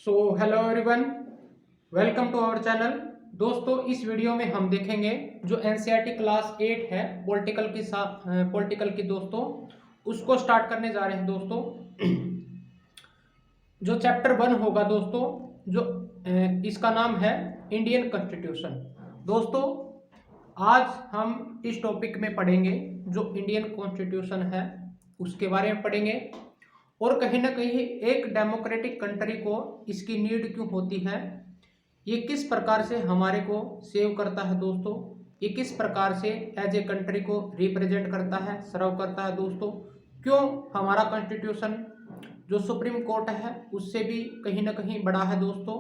So hello everyone, welcome to our channel. दोस्तों, इस video में हम देखेंगे जो एनसीईआरटी क्लास 8 है पॉलिटिकल की दोस्तों, उसको स्टार्ट करने जा रहे हैं दोस्तों। जो चैप्टर 1 होगा दोस्तों, जो इसका नाम है इंडियन कॉन्स्टिट्यूशन। दोस्तों, आज हम इस टॉपिक में पढ़ेंगे जो इंडियन कॉन्स्टिट्यूशन है उसके बारे में पढ़ेंगे, और कहीं ना कहीं एक डेमोक्रेटिक कंट्री को इसकी नीड क्यों होती है, ये किस प्रकार से हमारे को सेव करता है दोस्तों, ये किस प्रकार से एज ए कंट्री को रिप्रेजेंट करता है, सर्व करता है दोस्तों, क्यों हमारा कॉन्स्टिट्यूशन जो सुप्रीम कोर्ट है उससे भी कहीं ना कहीं बड़ा है दोस्तों।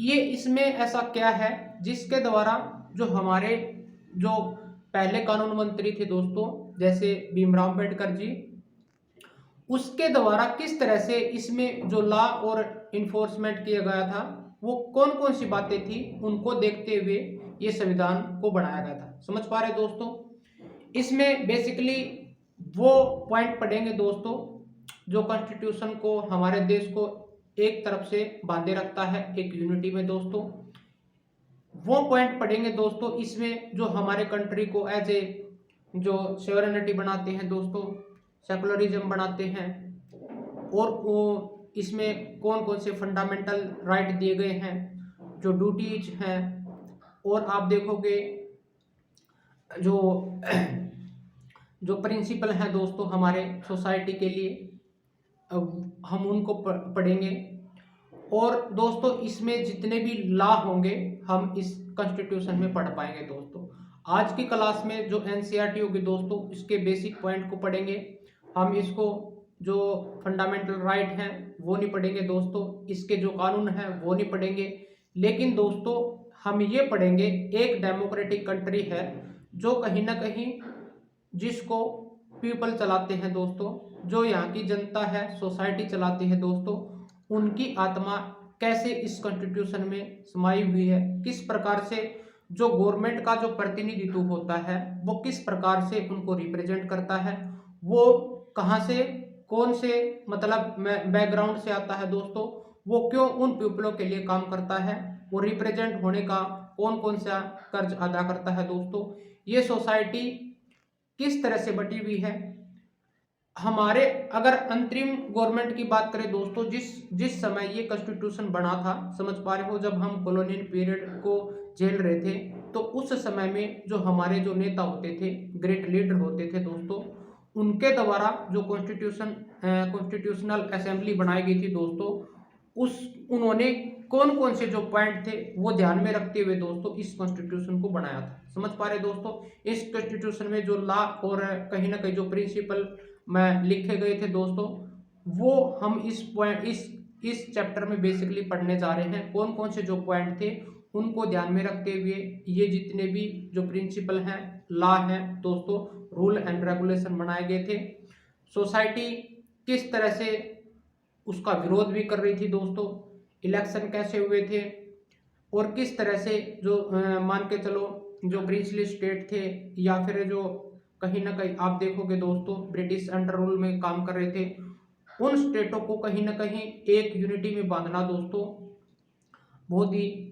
ये इसमें ऐसा क्या है जिसके द्वारा जो हमारे जो पहले कानून मंत्री थे दोस्तों, जैसे भीमराव अम्बेडकर जी, उसके द्वारा किस तरह से इसमें जो लॉ और इन्फोर्समेंट किया गया था, वो कौन कौन सी बातें थी, उनको देखते हुए ये संविधान को बनाया गया था। समझ पा रहे दोस्तों? इसमें बेसिकली वो पॉइंट पढ़ेंगे दोस्तों जो कॉन्स्टिट्यूशन को, हमारे देश को एक तरफ से बांधे रखता है एक यूनिटी में दोस्तों। वो पॉइंट पढ़ेंगे दोस्तों इसमें जो हमारे कंट्री को एज ए जो सॉवरेनिटी बनाते हैं दोस्तों, सेकुलरिज्म बनाते हैं, और वो इसमें कौन कौन से फंडामेंटल राइट दिए गए हैं, जो ड्यूटीज हैं, और आप देखोगे जो जो प्रिंसिपल हैं दोस्तों हमारे सोसाइटी के लिए, हम उनको पढ़ेंगे। और दोस्तों, इसमें जितने भी लॉ होंगे हम इस कॉन्स्टिट्यूशन में पढ़ पाएंगे दोस्तों। आज की क्लास में जो एनसीईआरटी होगी दोस्तों, इसके बेसिक पॉइंट को पढ़ेंगे हम। इसको जो फंडामेंटल राइट हैं वो नहीं पढ़ेंगे दोस्तों, इसके जो कानून हैं वो नहीं पढ़ेंगे, लेकिन दोस्तों हम ये पढ़ेंगे एक डेमोक्रेटिक कंट्री है जो कहीं ना कहीं जिसको पीपल चलाते हैं दोस्तों, जो यहाँ की जनता है, सोसाइटी चलाती है दोस्तों, उनकी आत्मा कैसे इस कॉन्स्टिट्यूशन में समाई हुई है, किस प्रकार से जो गवर्नमेंट का जो प्रतिनिधित्व होता है वो किस प्रकार से उनको रिप्रेजेंट करता है, वो कहाँ से, कौन से मतलब बैकग्राउंड से आता है दोस्तों, वो क्यों उन पीपलों के लिए काम करता है, वो रिप्रेजेंट होने का कौन कौन सा कर्ज अदा करता है दोस्तों, ये सोसाइटी किस तरह से बटी हुई है। हमारे अगर अंतरिम गवर्नमेंट की बात करें दोस्तों, जिस समय ये कॉन्स्टिट्यूशन बना था, समझ पा रहे हो, जब हम कॉलोनियल पीरियड को झेल रहे थे, तो उस समय में जो हमारे जो नेता होते थे, ग्रेट लीडर होते थे दोस्तों, उनके द्वारा जो कॉन्स्टिट्यूशनल असेंबली बनाई गई थी दोस्तों, उन्होंने कौन कौन से जो पॉइंट थे वो ध्यान में रखते हुए दोस्तों इस कॉन्स्टिट्यूशन को बनाया था। समझ पा रहे दोस्तों? इस कॉन्स्टिट्यूशन में जो लॉ और कहीं ना कहीं जो प्रिंसिपल में लिखे गए थे दोस्तों, वो हम इस चैप्टर में बेसिकली पढ़ने जा रहे हैं। कौन कौन से जो पॉइंट थे उनको ध्यान में रखते हुए ये जितने भी जो प्रिंसिपल हैं, लॉ हैं दोस्तों, रूल एंड रेगुलेशन बनाए गए थे। सोसाइटी किस तरह से उसका विरोध भी कर रही थी दोस्तों, इलेक्शन कैसे हुए थे, और किस तरह से जो मान के चलो जो प्रिंसली स्टेट थे, या फिर जो कहीं ना कहीं आप देखोगे दोस्तों ब्रिटिश अंडर रूल में काम कर रहे थे, उन स्टेटों को कहीं ना कहीं एक यूनिटी में बांधना दोस्तों बहुत ही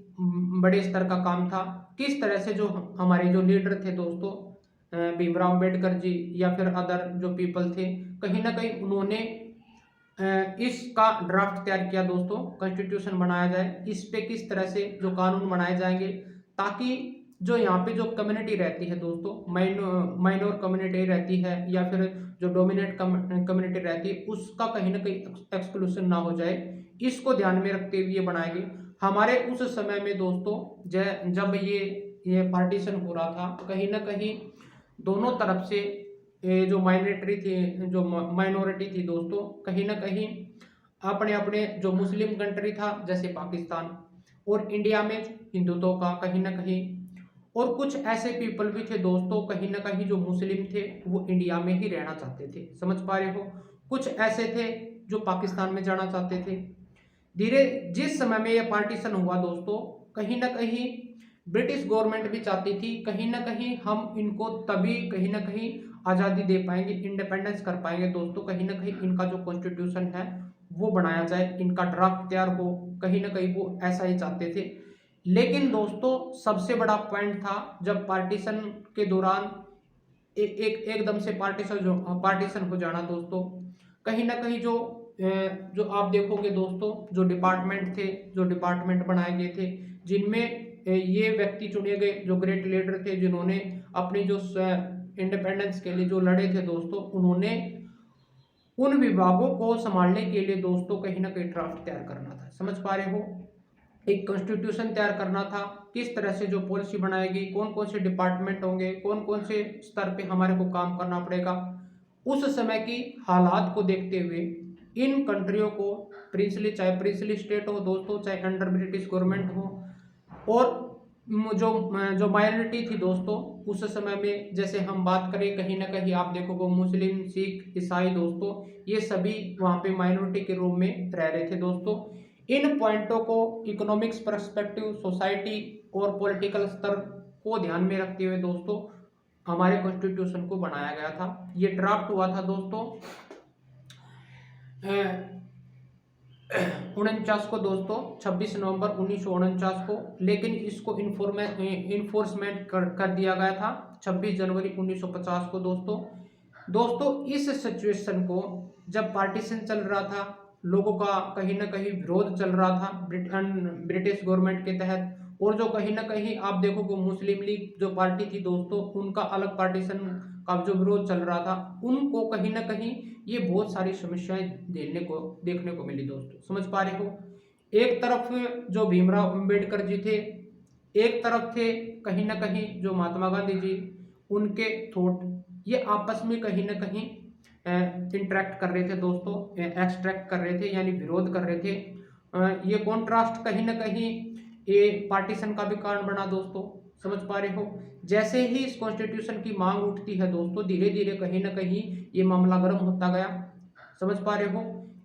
बड़े स्तर का काम था। किस तरह से जो हमारे जो लीडर थे दोस्तों, भीमराव अम्बेडकर जी या फिर अदर जो पीपल थे, कहीं ना कहीं उन्होंने इसका ड्राफ्ट तैयार किया दोस्तों, कॉन्स्टिट्यूशन बनाया जाए, इस पे किस तरह से जो कानून बनाए जाएंगे, ताकि जो यहाँ पे जो कम्युनिटी रहती है दोस्तों, माइनॉर कम्युनिटी रहती है या फिर जो डोमिनेट कम्युनिटी रहती है, उसका कहीं ना कहीं एक्सक्लूशन ना हो जाए, इसको ध्यान में रखते हुए बनाएंगे। हमारे उस समय में दोस्तों जब ये पार्टीशन हो रहा था, कहीं ना कहीं दोनों तरफ से जो माइनॉरिटी थी, जो माइनॉरिटी थी दोस्तों, कहीं ना कहीं अपने अपने जो मुस्लिम कंट्री था जैसे पाकिस्तान, और इंडिया में हिंदुत्व का कहीं ना कहीं, और कुछ ऐसे पीपल भी थे दोस्तों कहीं ना कहीं जो मुस्लिम थे वो इंडिया में ही रहना चाहते थे। समझ पा रहे हो? कुछ ऐसे थे जो पाकिस्तान में जाना चाहते थे। जिस समय में ये पार्टीशन हुआ दोस्तों, कहीं ना कहीं ब्रिटिश गवर्नमेंट भी चाहती थी कहीं ना कहीं हम इनको तभी कहीं ना कहीं आज़ादी दे पाएंगे, इंडिपेंडेंस कर पाएंगे दोस्तों, कहीं ना कहीं इनका जो कॉन्स्टिट्यूशन है वो बनाया जाए, इनका ड्राफ्ट तैयार हो, कहीं ना कहीं वो ऐसा ही चाहते थे। लेकिन दोस्तों सबसे बड़ा पॉइंट था जब पार्टीशन के दौरान एकदम से पार्टीशन हो जाना दोस्तों, कहीं ना कहीं जो आप देखोगे दोस्तों, जो डिपार्टमेंट बनाए गए थे, जिनमें ये व्यक्ति चुने गए जो ग्रेट लीडर थे, जिन्होंने अपनी जो इंडिपेंडेंस के लिए जो लड़े थे दोस्तों, उन्होंने उन विभागों को संभालने के लिए दोस्तों कहीं ना कहीं ड्राफ्ट तैयार करना था। समझ पा रहे हो, एक कॉन्स्टिट्यूशन तैयार करना था, किस तरह से जो पॉलिसी बनाएगी, कौन कौन से डिपार्टमेंट होंगे, कौन कौन से स्तर पे हमारे को काम करना पड़ेगा। उस समय की हालात को देखते हुए इन कंट्रियों को, प्रिंसली, चाहे प्रिंसली स्टेट हो दोस्तों, चाहे अंडर ब्रिटिश गवर्नमेंट हो, और जो जो माइनॉरिटी थी दोस्तों उस समय में, जैसे हम बात करें कहीं ना कहीं आप देखोगे मुस्लिम, सिख, ईसाई दोस्तों, ये सभी वहाँ पे माइनॉरिटी के रूप में रह रहे थे दोस्तों। इन पॉइंटों को इकोनॉमिक्स पर्सपेक्टिव, सोसाइटी और पॉलिटिकल स्तर को ध्यान में रखते हुए दोस्तों हमारे कॉन्स्टिट्यूशन को बनाया गया था। ये ड्राफ्ट हुआ था दोस्तों 49 को दोस्तों, 26 नवंबर 1949 को, लेकिन इसको इन्फोर्समेंट कर दिया गया था 26 जनवरी 1950 को दोस्तों इस सिचुएशन को, जब पार्टीशन चल रहा था, लोगों का कहीं ना कहीं विरोध चल रहा था ब्रिटिश गवर्नमेंट के तहत, और जो कहीं ना कहीं आप देखोगे मुस्लिम लीग जो पार्टी थी दोस्तों, उनका अलग पार्टीशन का जो विरोध चल रहा था, उनको कहीं ना कहीं ये बहुत सारी समस्याएं देखने को मिली दोस्तों। समझ पा रहे हो, एक तरफ जो भीमराव अंबेडकर जी थे, एक तरफ थे कहीं ना कहीं जो महात्मा गांधी जी, उनके थॉट ये आपस में कहीं ना कहीं इंटरेक्ट कर रहे थे दोस्तों, एक्सट्रैक्ट कर रहे थे, यानी विरोध कर रहे थे। ये कॉन्ट्रास्ट कहीं ना कहीं ये पार्टीशन का भी कारण बना दोस्तों। समझ पा रहे हो, जैसे ही इस कॉन्स्टिट्यूशन की मांग उठती है दोस्तों, धीरे धीरे कहीं ना कहीं ये मामला गर्म होता गया। समझ पा रहे हो,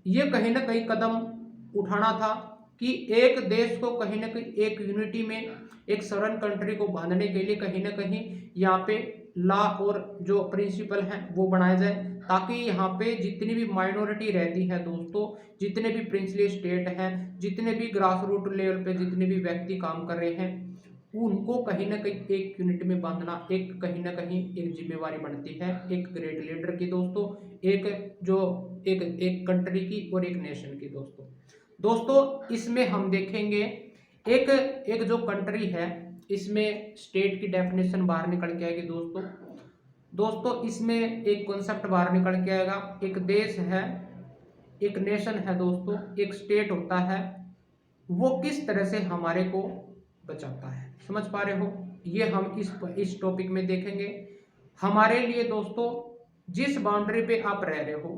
ये कहीं ना कहीं कदम उठाना था कि एक देश को कहीं ना कहीं एक यूनिटी में, एक सरन कंट्री को बांधने के लिए कहीं ना कहीं यहाँ पे लॉ और जो प्रिंसिपल हैं वो बनाए जाए, ताकि यहाँ पे जितनी भी माइनॉरिटी रहती है दोस्तों, जितने भी प्रिंसली स्टेट हैं, जितने भी ग्रास रूट लेवल पे जितने भी व्यक्ति काम कर रहे हैं, उनको कहीं ना कहीं एक यूनिट में बांधना एक कहीं ना कहीं एक जिम्मेवारी बनती है एक ग्रेट लीडर की दोस्तों, एक कंट्री की और एक नेशन की दोस्तों इसमें हम देखेंगे एक जो कंट्री है, इसमें स्टेट की डेफिनेशन बाहर निकल के आएगी दोस्तों इसमें एक कॉन्सेप्ट बाहर निकल के आएगा। एक देश है, एक नेशन है दोस्तों, एक स्टेट होता है, वो किस तरह से हमारे को बचाता है। समझ पा रहे हो, ये हम इस टॉपिक में देखेंगे। हमारे लिए दोस्तों, जिस बाउंड्री पे आप रह रहे हो,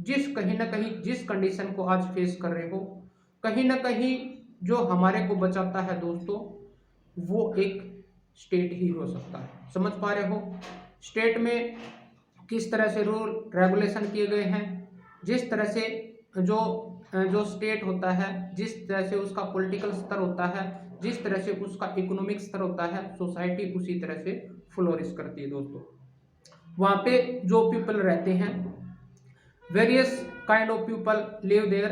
कहीं ना कहीं जिस कंडीशन को आज फेस कर रहे हो, कहीं ना कहीं जो हमारे को बचाता है दोस्तों, वो एक स्टेट ही हो सकता है। समझ पा रहे हो, स्टेट में किस तरह से रूल रेगुलेशन किए गए हैं, जिस तरह से जो स्टेट होता है, जिस तरह से उसका पॉलिटिकल स्तर होता है, जिस तरह से उसका इकोनॉमिक स्तर होता है, सोसाइटी उसी तरह से फ्लोरिश करती है दोस्तों। वहाँ पे जो पीपल रहते हैं, various kind of people live there,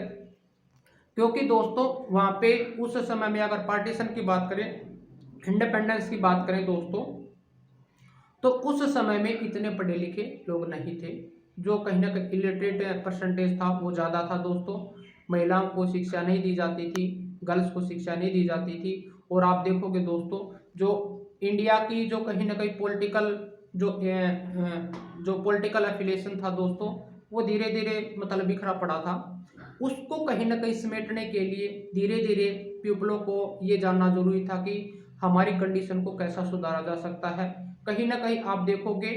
क्योंकि दोस्तों वहाँ पे उस समय में अगर पार्टीशन की बात करें, इंडिपेंडेंस की बात करें दोस्तों, तो उस समय में इतने पढ़े लिखे लोग नहीं थे, जो कहीं ना कहीं इलिटरेट परसेंटेज था वो ज़्यादा था दोस्तों। महिलाओं को शिक्षा नहीं दी जाती थी, गर्ल्स को शिक्षा नहीं दी जाती थी। और आप देखोगे दोस्तों, जो इंडिया की जो कहीं ना कहीं जो पॉलिटिकल एफिलिएशन था दोस्तों, वो धीरे धीरे मतलब बिखरा पड़ा था। उसको कहीं ना कहीं समेटने के लिए धीरे धीरे पीपलों को ये जानना जरूरी था कि हमारी कंडीशन को कैसा सुधारा जा सकता है। कहीं ना कहीं आप देखोगे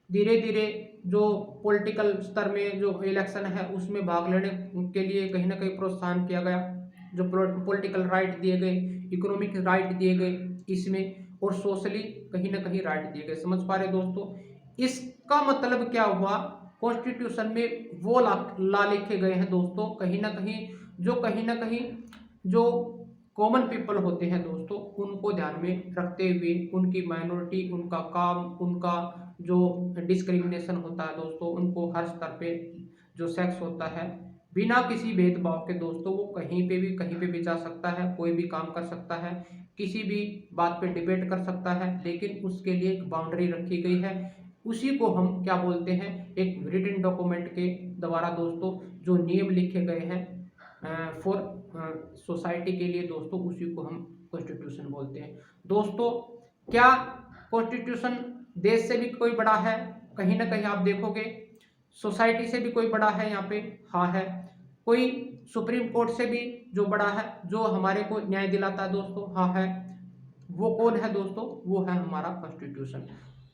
धीरे धीरे जो पॉलिटिकल स्तर में जो इलेक्शन है उसमें भाग लेने के लिए कहीं ना कहीं प्रोत्साहन किया गया, जो पॉलिटिकल राइट दिए गए, इकोनॉमिक राइट दिए गए इसमें, और सोशली कहीं ना कहीं राइट दिए गए। समझ पा रहे दोस्तों, इसका मतलब क्या हुआ, कॉन्स्टिट्यूशन में वो लॉ लिखे गए हैं दोस्तों, कहीं ना कहीं जो कॉमन पीपल होते हैं दोस्तों, उनको ध्यान में रखते हुए, उनकी माइनॉरिटी, उनका काम, उनका जो डिस्क्रिमिनेशन होता है दोस्तों, उनको हर स्तर पे जो सेक्स होता है, बिना किसी भेदभाव के दोस्तों वो कहीं पे भी जा सकता है, कोई भी काम कर सकता है, किसी भी बात पे डिबेट कर सकता है, लेकिन उसके लिए एक बाउंड्री रखी गई है। उसी को हम क्या बोलते हैं, एक रिटन डॉक्यूमेंट के द्वारा दोस्तों जो नियम लिखे गए हैं फॉर सोसाइटी के लिए दोस्तों, उसी को हम कॉन्स्टिट्यूशन बोलते हैं। दोस्तों क्या कॉन्स्टिट्यूशन देश से भी कोई बड़ा है? कहीं ना कहीं आप देखोगे सोसाइटी से भी कोई बड़ा है यहाँ पे, हाँ है। कोई सुप्रीम कोर्ट से भी जो बड़ा है, जो हमारे को न्याय दिलाता है दोस्तों, हाँ है। वो कौन है दोस्तों? वो है हमारा कॉन्स्टिट्यूशन।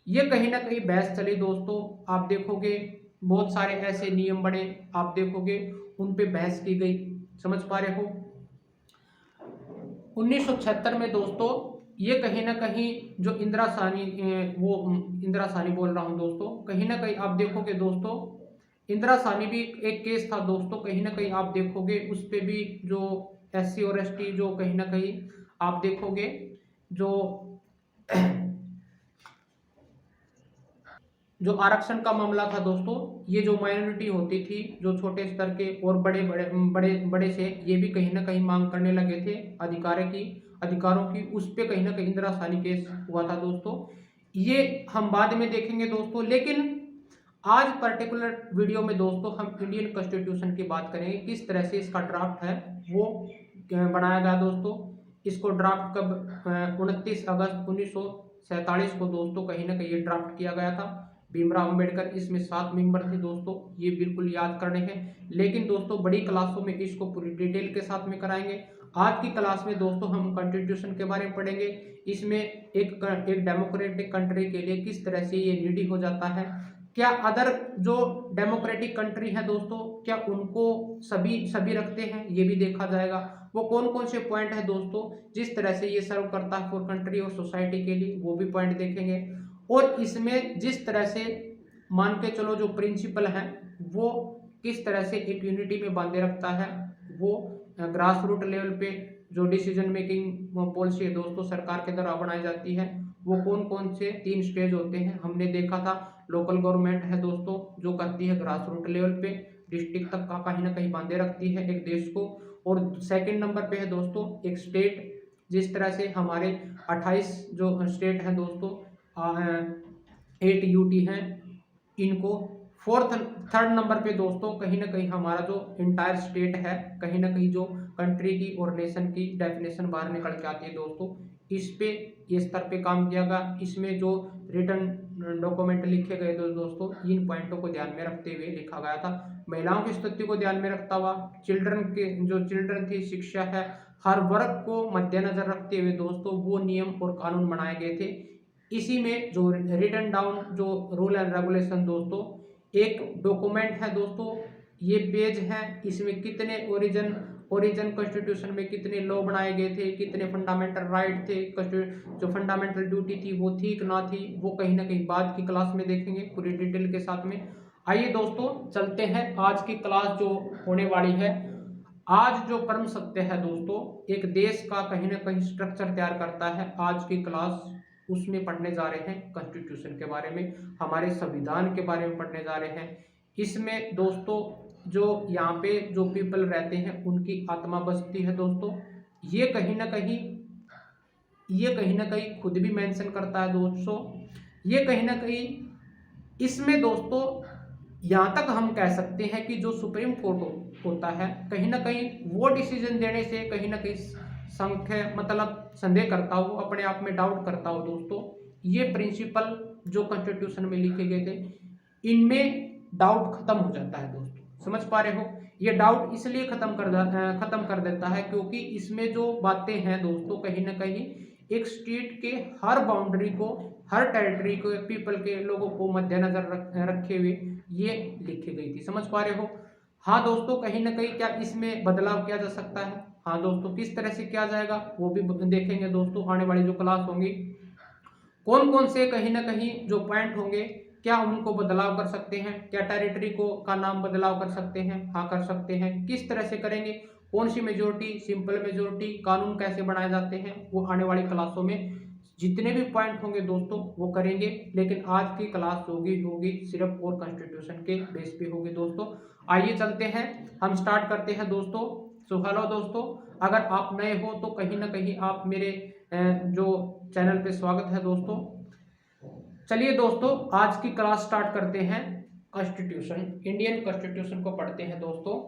ये कहीं ना कहीं बहस चली दोस्तों, आप देखोगे बहुत सारे ऐसे नियम बने, आप देखोगे उन पे बहस की गई, समझ पा रहे हो। 1976 में दोस्तों ये कहीं ना कहीं जो इंदिरा साहनी वो इंदिरा साहनी बोल रहा हूँ दोस्तों, कहीं ना कहीं आप देखोगे दोस्तों इंदिरा साहनी भी एक केस था दोस्तों, कहीं ना कहीं आप देखोगे उस पे भी जो SC और ST जो कहीं ना कहीं आप देखोगे जो जो आरक्षण का मामला था दोस्तों, ये जो माइनॉरिटी होती थी, जो छोटे स्तर के और बड़े बड़े बड़े बड़े से ये भी कहीं ना कहीं मांग करने लगे थे अधिकारों की, उस पे कहीं ना कहीं इंदिरा साहनी केस हुआ था दोस्तों। ये हम बाद में देखेंगे दोस्तों, लेकिन आज पर्टिकुलर वीडियो में दोस्तों हम इंडियन कॉन्स्टिट्यूशन की बात करेंगे, किस तरह से इसका ड्राफ्ट है वो बनाया गया दोस्तों। इसको ड्राफ्ट कब 29 अगस्त 1947 को दोस्तों कहीं ना कहीं ये ड्राफ्ट किया गया था। भीमराव अंबेडकर इसमें 7 मेंबर थे दोस्तों, ये बिल्कुल याद करने हैं, लेकिन दोस्तों बड़ी क्लासों में इसको पूरी डिटेल के साथ में कराएंगे। आज की क्लास में दोस्तों हम कॉन्स्टिट्यूशन के बारे में पढ़ेंगे, इसमें एक डेमोक्रेटिक कंट्री के लिए किस तरह से ये नीडी हो जाता है, क्या अदर जो डेमोक्रेटिक कंट्री है दोस्तों क्या उनको सभी रखते हैं, ये भी देखा जाएगा। वो कौन कौन से पॉइंट है दोस्तों जिस तरह से ये सर्व करता है फॉर कंट्री और सोसाइटी के लिए, वो भी पॉइंट देखेंगे। और इसमें जिस तरह से मान के चलो जो प्रिंसिपल है वो किस तरह से एक यूनिटी में बांधे रखता है, वो ग्रास रूट लेवल पे जो डिसीजन मेकिंग पॉलिसी है दोस्तों सरकार के द्वारा बनाई जाती है, वो कौन कौन से 3 स्टेज होते हैं हमने देखा था। लोकल गवर्नमेंट है दोस्तों जो करती है ग्रास रूट लेवल पे, डिस्ट्रिक्ट तक का कहीं ना कहीं बांधे रखती है एक देश को। और सेकंड नंबर पे है दोस्तों एक स्टेट, जिस तरह से हमारे 28 जो स्टेट हैं दोस्तों 8 UT हैं इनको। थर्ड नंबर पे दोस्तों कहीं ना कहीं हमारा जो इंटायर स्टेट है, कहीं ना कहीं जो कंट्री की और नेशन की डेफिनेशन बाहर निकल के आती है दोस्तों, इस पे ये स्तर पे काम किया गया। इसमें जो रिटर्न डॉक्यूमेंट लिखे गए दोस्तों इन पॉइंटों को ध्यान में रखते हुए लिखा गया था। महिलाओं की स्थिति को ध्यान में रखता हुआ, चिल्ड्रन की शिक्षा है, हर वर्ग को मद्देनजर रखते हुए दोस्तों वो नियम और कानून बनाए गए थे। इसी में जो रिटन डाउन जो रूल एंड रेगुलेशन दोस्तों एक डॉक्यूमेंट है दोस्तों, ये पेज है, इसमें कितने ओरिजिन कॉन्स्टिट्यूशन में कितने लॉ बनाए गए थे, कितने फंडामेंटल राइट थे, जो फंडामेंटल ड्यूटी थी वो थी कि ना थी, वो कहीं ना कहीं बाद की क्लास में देखेंगे पूरी डिटेल के साथ में। आइए दोस्तों चलते हैं आज की क्लास जो होने वाली है। आज जो परम सत्य है दोस्तों एक देश का कहीं ना कहीं स्ट्रक्चर तैयार करता है, आज की क्लास उसमें पढ़ने जा रहे हैं कॉन्स्टिट्यूशन के बारे में, हमारे संविधान के बारे में पढ़ने जा रहे हैं। इसमें दोस्तों जो यहाँ पे जो पीपल रहते हैं उनकी आत्मा बसती है दोस्तों, ये कहीं ना कहीं खुद भी मेंशन करता है दोस्तों। ये कहीं ना कहीं इसमें दोस्तों यहाँ तक हम कह सकते हैं कि जो सुप्रीम कोर्ट होता है कहीं ना कहीं वो डिसीजन देने से कहीं ना कहीं संदेह करता हो, अपने आप में डाउट करता हो दोस्तों। ये प्रिंसिपल जो कॉन्स्टिट्यूशन में लिखे गए थे इनमें डाउट खत्म हो जाता है दोस्तों, समझ पा रहे हो। ये डाउट इसलिए खत्म कर देता है क्योंकि इसमें जो बातें हैं दोस्तों कहीं ना कहीं एक स्टेट के हर बाउंड्री को, हर टेरिटरी को, पीपल के लोगों को मद्देनजर रखे हुए ये लिखी गई थी, समझ पा रहे हो। हाँ दोस्तों कहीं ना कहीं क्या इसमें बदलाव किया जा सकता है, हाँ दोस्तों किस तरह से किया जाएगा वो भी देखेंगे दोस्तों। आने वाली जो क्लास होंगी कौन कौन से कहीं ना कहीं जो पॉइंट होंगे क्या उनको बदलाव कर सकते हैं, क्या टेरिटरी को का नाम बदलाव कर सकते हैं, हाँ कर सकते हैं, किस तरह से करेंगे, कौन सी मेजोरिटी, सिंपल मेजोरिटी, कानून कैसे बनाए जाते हैं, वो आने वाली क्लासों में जितने भी पॉइंट होंगे दोस्तों वो करेंगे, लेकिन आज की क्लास होगी सिर्फ और कॉन्स्टिट्यूशन के बेस पे होगी दोस्तों। आइए चलते हैं, हम स्टार्ट करते हैं दोस्तों। सो हेलो दोस्तों, अगर आप नए हो तो कहीं ना कहीं आप मेरे जो चैनल पे स्वागत है दोस्तों। चलिए दोस्तों, आज की क्लास स्टार्ट करते हैं। कॉन्स्टिट्यूशन, इंडियन कॉन्स्टिट्यूशन को पढ़ते हैं दोस्तों।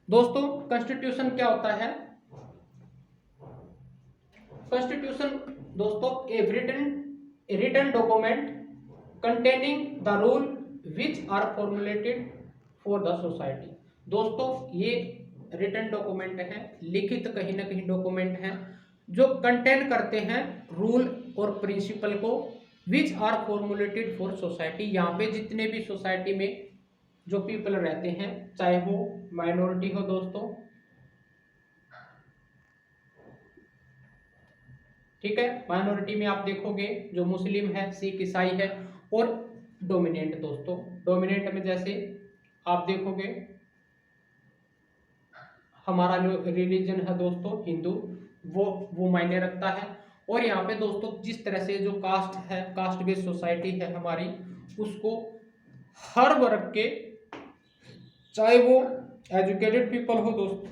दोस्तों कॉन्स्टिट्यूशन क्या होता है? कॉन्स्टिट्यूशन दोस्तों a written document containing the rule which are formulated for the society. दोस्तों ये रिटन डॉक्यूमेंट है, लिखित कहीं ना कहीं डॉक्यूमेंट है जो कंटेन करते हैं रूल और प्रिंसिपल को, which are formulated for society. यहाँ पे जितने भी सोसाइटी में जो पीपल रहते हैं, चाहे वो माइनॉरिटी हो दोस्तों, ठीक है, माइनॉरिटी में आप देखोगे जो मुस्लिम है, सिख, ईसाई है, और डोमिनेंट दोस्तों, डोमिनेंट में जैसे आप देखोगे हमारा जो रिलीजन है दोस्तों हिंदू, वो मायने रखता है। और यहाँ पे दोस्तों जिस तरह से जो कास्ट है, कास्ट बेस्ड सोसाइटी है हमारी, उसको हर वर्ग के, चाहे वो एजुकेटेड पीपल हो दोस्तों,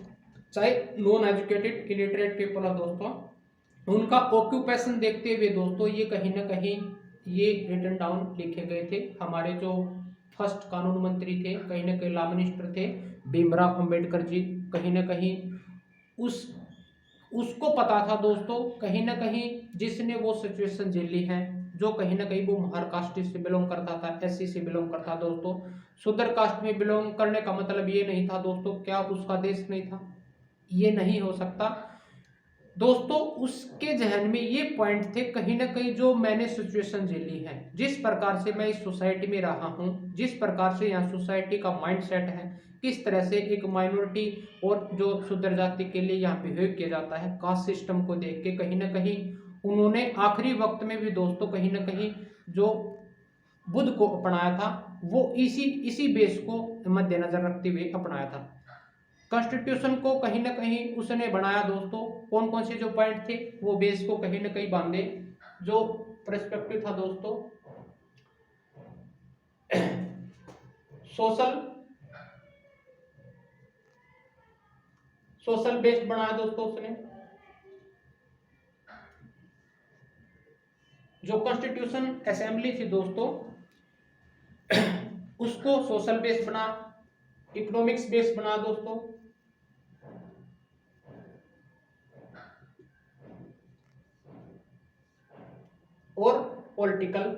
चाहे नॉन एजुकेटेड इलिटरेट पीपल हो दोस्तों, उनका ऑक्यूपेशन देखते हुए दोस्तों ये कहीं ना कहीं ये रिटन डाउन लिखे गए थे। हमारे जो फर्स्ट कानून मंत्री थे, कहीं ना कहीं लॉ मिनिस्टर थे भीमराव अंबेडकर जी, कहीं ना कहीं उसको पता था दोस्तों, कहीं ना कहीं जिसने वो सिचुएशन झेली है, जो कहीं ना कहीं वो महार कास्ट से बिलोंग करता था, एससी से बिलोंग करता दोस्तों। शूद्र कास्ट में बिलोंग करने का मतलब ये नहीं था दोस्तों क्या उसका देश नहीं था, ये नहीं हो सकता दोस्तों। उसके जहन में ये पॉइंट थे कहीं ना कहीं, जो मैंने सिचुएशन झेली है, जिस प्रकार से मैं इस सोसाइटी में रहा हूँ, जिस प्रकार से यहाँ सोसाइटी का माइंडसेट है, किस तरह से एक माइनॉरिटी और जो शूद्र जाति के लिए यहाँ बिहेव किया जाता है, कास्ट सिस्टम को देख के कहीं ना कहीं उन्होंने आखिरी वक्त में भी दोस्तों कहीं ना कहीं जो बुद्ध को अपनाया था, वो इसी बेस को मद्देनजर रखते हुए अपनाया था। कॉन्स्टिट्यूशन को कहीं ना कहीं उसने बनाया दोस्तों, कौन कौन से जो पॉइंट थे वो बेस को कहीं ना कहीं बांधे। जो पर्सपेक्टिव था दोस्तों सोशल बेस्ड बनाया दोस्तों उसने। जो कॉन्स्टिट्यूशन असेंबली थी दोस्तों उसको सोशल बेस्ड बना, इकोनॉमिक्स बेस्ड बना दोस्तों, और पॉलिटिकल।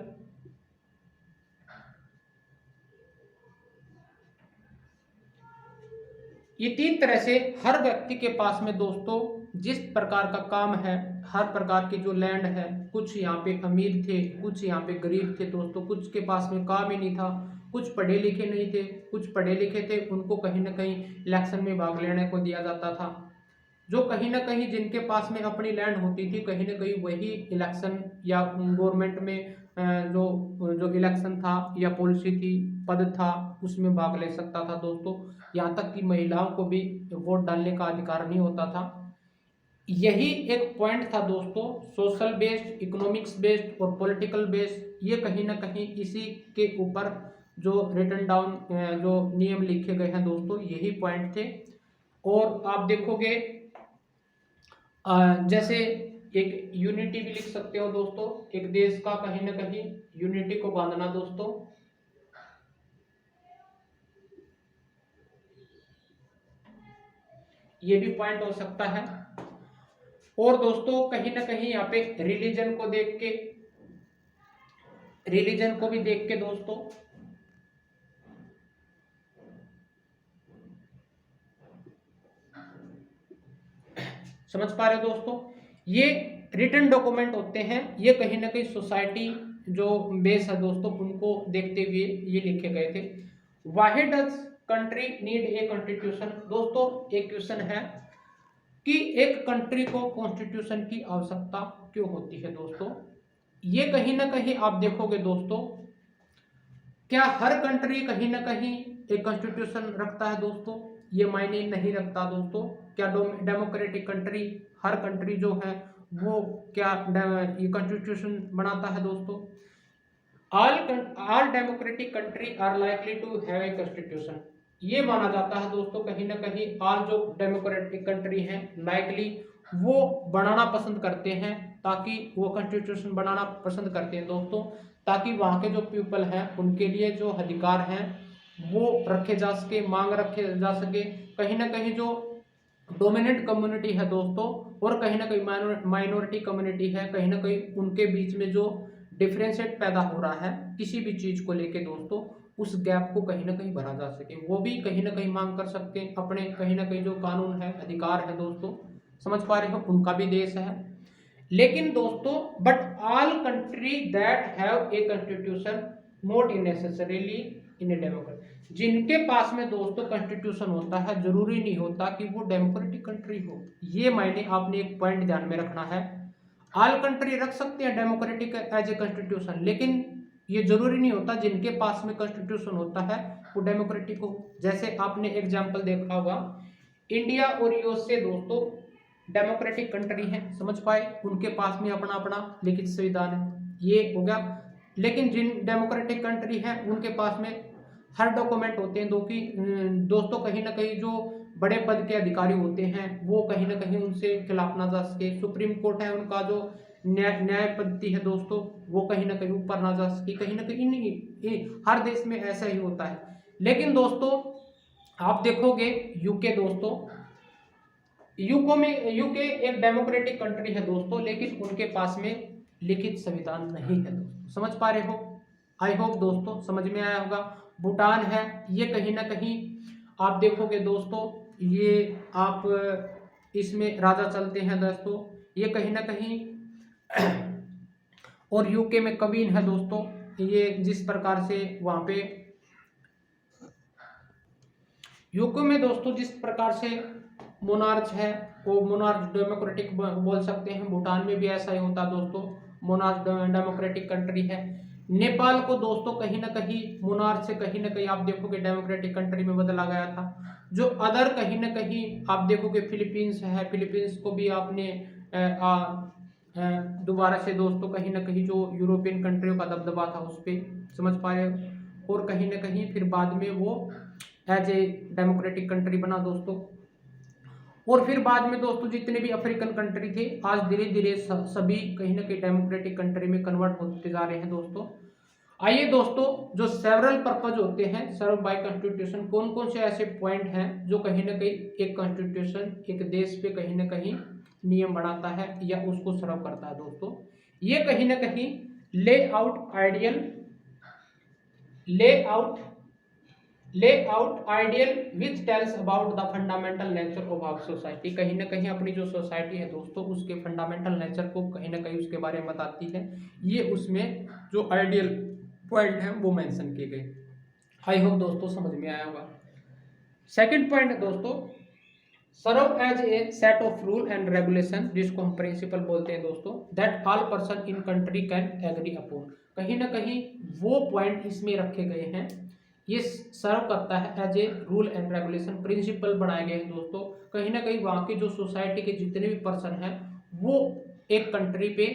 ये तीन तरह से हर व्यक्ति के पास में दोस्तों जिस प्रकार का काम है, हर प्रकार की जो लैंड है, कुछ यहाँ पे अमीर थे, कुछ यहाँ पे गरीब थे दोस्तों, कुछ के पास में काम ही नहीं था, कुछ पढ़े लिखे नहीं थे, कुछ पढ़े लिखे थे, उनको कहीं ना कहीं इलेक्शन में भाग लेने को दिया जाता था। जो कहीं ना कहीं जिनके पास में अपनी लैंड होती थी, कहीं ना कहीं वही इलेक्शन या गवर्नमेंट में जो इलेक्शन था या पॉलिसी थी, पद था, उसमें भाग ले सकता था दोस्तों। यहाँ तक कि महिलाओं को भी वोट डालने का अधिकार नहीं होता था। यही एक पॉइंट था दोस्तों, सोशल बेस्ड, इकोनॉमिक्स बेस्ड और पॉलिटिकल बेस्ड। ये कहीं ना कहीं इसी के ऊपर जो रिटन डाउन जो नियम लिखे गए हैं दोस्तों, यही पॉइंट थे। और आप देखोगे जैसे एक यूनिटी भी लिख सकते हो दोस्तों, एक देश का कहीं ना कहीं यूनिटी को बांधना दोस्तों। ये भी पॉइंट हो सकता है। और दोस्तों कहीं ना कहीं यहाँ पे रिलीजन को भी देख के दोस्तों समझ पा रहे हो दोस्तों, ये रिटन डॉक्यूमेंट होते हैं, ये कहीं ना कहीं सोसाइटी जो बेस है दोस्तों उनको देखते हुए ये लिखे गए थे। Why does country need a constitution. दोस्तों एक क्वेश्चन है कि एक कंट्री को कॉन्स्टिट्यूशन की आवश्यकता क्यों होती है दोस्तों। ये कहीं ना कहीं आप देखोगे दोस्तों, क्या हर कंट्री कहीं ना कहीं एक कॉन्स्टिट्यूशन रखता है दोस्तों? ये मायने नहीं रखता दोस्तों। क्या डेमोक्रेटिक कंट्री, हर कंट्री जो है वो क्या ये कॉन्स्टिट्यूशन बनाता है दोस्तों? All democratic country are likely to have a constitution. ये माना जाता है दोस्तों कहीं ना कहीं ऑल जो डेमोक्रेटिक कंट्री हैं लाइकली वो बनाना पसंद करते हैं, ताकि वो कॉन्स्टिट्यूशन बनाना पसंद करते हैं दोस्तों, ताकि वहाँ के जो पीपल हैं उनके लिए जो अधिकार हैं वो रखे जा सके, मांग रखे जा सके। कहीं ना कहीं जो डोमिनेंट कम्युनिटी है दोस्तों और कहीं ना कहीं माइनॉरिटी कम्युनिटी है, कहीं ना कहीं उनके बीच में जो डिफरेंशिएट पैदा हो रहा है किसी भी चीज को लेके दोस्तों, उस गैप को कहीं ना कहीं भरा जा सके, वो भी कहीं ना कहीं मांग कर सकते हैं अपने कहीं ना कहीं जो कानून है, अधिकार है दोस्तों, समझ पा रहे हो, उनका भी देश है। लेकिन दोस्तों but all country that have a constitution not necessarily in a democracy. जिनके पास में दोस्तों कॉन्स्टिट्यूशन होता है जरूरी नहीं होता कि वो डेमोक्रेटिक कंट्री हो। ये मायने आपने एक पॉइंट ध्यान में रखना है। ऑल कंट्री रख सकते हैं डेमोक्रेटिक एज ए कॉन्स्टिट्यूशन, लेकिन ये जरूरी नहीं होता जिनके पास में कॉन्स्टिट्यूशन होता है वो डेमोक्रेटिक हो। जैसे आपने एग्जाम्पल देखा होगा, इंडिया और यूएसए दोस्तों डेमोक्रेटिक कंट्री है, समझ पाए, उनके पास में अपना अपना लिखित संविधान है, ये हो गया। लेकिन जिन डेमोक्रेटिक कंट्री है उनके पास में हर डॉक्यूमेंट होते हैं दोस्तों कहीं ना कहीं जो बड़े पद के अधिकारी होते हैं वो कहीं ना कहीं उनसे खिलाफ ना जा सके। सुप्रीम कोर्ट है उनका जो न्याय पद्धति है दोस्तों वो कहीं ना कहीं ऊपर ना जा सके, कहीं ना कहीं नहीं, हर देश में ऐसा ही होता है। लेकिन दोस्तों आप देखोगे यूके दोस्तों, यूके एक डेमोक्रेटिक कंट्री है दोस्तों, लेकिन उनके पास में लिखित संविधान नहीं है दोस्तों, समझ पा रहे हो? आई होप दोस्तों समझ में आया होगा। भूटान है, ये कहीं ना कहीं आप देखोगे दोस्तों, ये आप इसमें राजा चलते हैं दोस्तों, ये कहीं ना कहीं और यूके में कवीन है दोस्तों, ये जिस प्रकार से वहां पे यूके में दोस्तों जिस प्रकार से मोनार्च है वो मोनार्च डेमोक्रेटिक बोल सकते हैं। भूटान में भी ऐसा ही होता दोस्तों, मोनार्च डेमोक्रेटिक कंट्री है। नेपाल को दोस्तों कहीं ना कहीं मोनार्च से कहीं ना कहीं आप देखोगे डेमोक्रेटिक कंट्री में बदला गया था। जो अदर कहीं ना कहीं आप देखोगे फिलीपींस है, फिलीपींस को भी आपने दोबारा से दोस्तों कहीं ना कहीं जो यूरोपियन कंट्रियों का दबदबा था उस पर, समझ पा रहे हो, और कहीं ना कहीं फिर बाद में वो एज ए डेमोक्रेटिक कंट्री बना दोस्तों। और फिर बाद में दोस्तों जितने भी अफ्रीकन कंट्री थे आज धीरे धीरे सभी कहीं ना कहीं डेमोक्रेटिक कंट्री में कन्वर्ट होते जा रहे हैं दोस्तों। आइए दोस्तों, जो सेवरल पर्पज होते हैं सर्व बाय कॉन्स्टिट्यूशन, कौन कौन से ऐसे पॉइंट हैं जो कहीं ना कहीं एक कॉन्स्टिट्यूशन एक देश पे कहीं ना कहीं नियम बनाता है या उसको सर्व करता है दोस्तों। ये कहीं ना कहीं layout ideal which tells about the fundamental nature of our society. कहीं ना कहीं अपनी जो सोसाइटी है दोस्तों उसके फंडामेंटल नेचर को कहीं ना कहीं उसके बारे में बताती है। ये उसमें जो आइडियल पॉइंट है वो मेंशन किए गए। आई होप दोस्तों समझ में आया होगा। सेकंड पॉइंट है दोस्तों, serve as a set of rule and regulation, जिसको हम प्रिंसिपल बोलते हैं दोस्तों, that all person in country can agree upon. कहीं ना कहीं वो पॉइंट इसमें रखे गए हैं, ये सर्व करता है as a rule and regulation, principle बनाए गए हैं दोस्तों। कहीं ना कहीं वहाँ की जो सोसाइटी के जितने भी पर्सन हैं वो एक कंट्री पे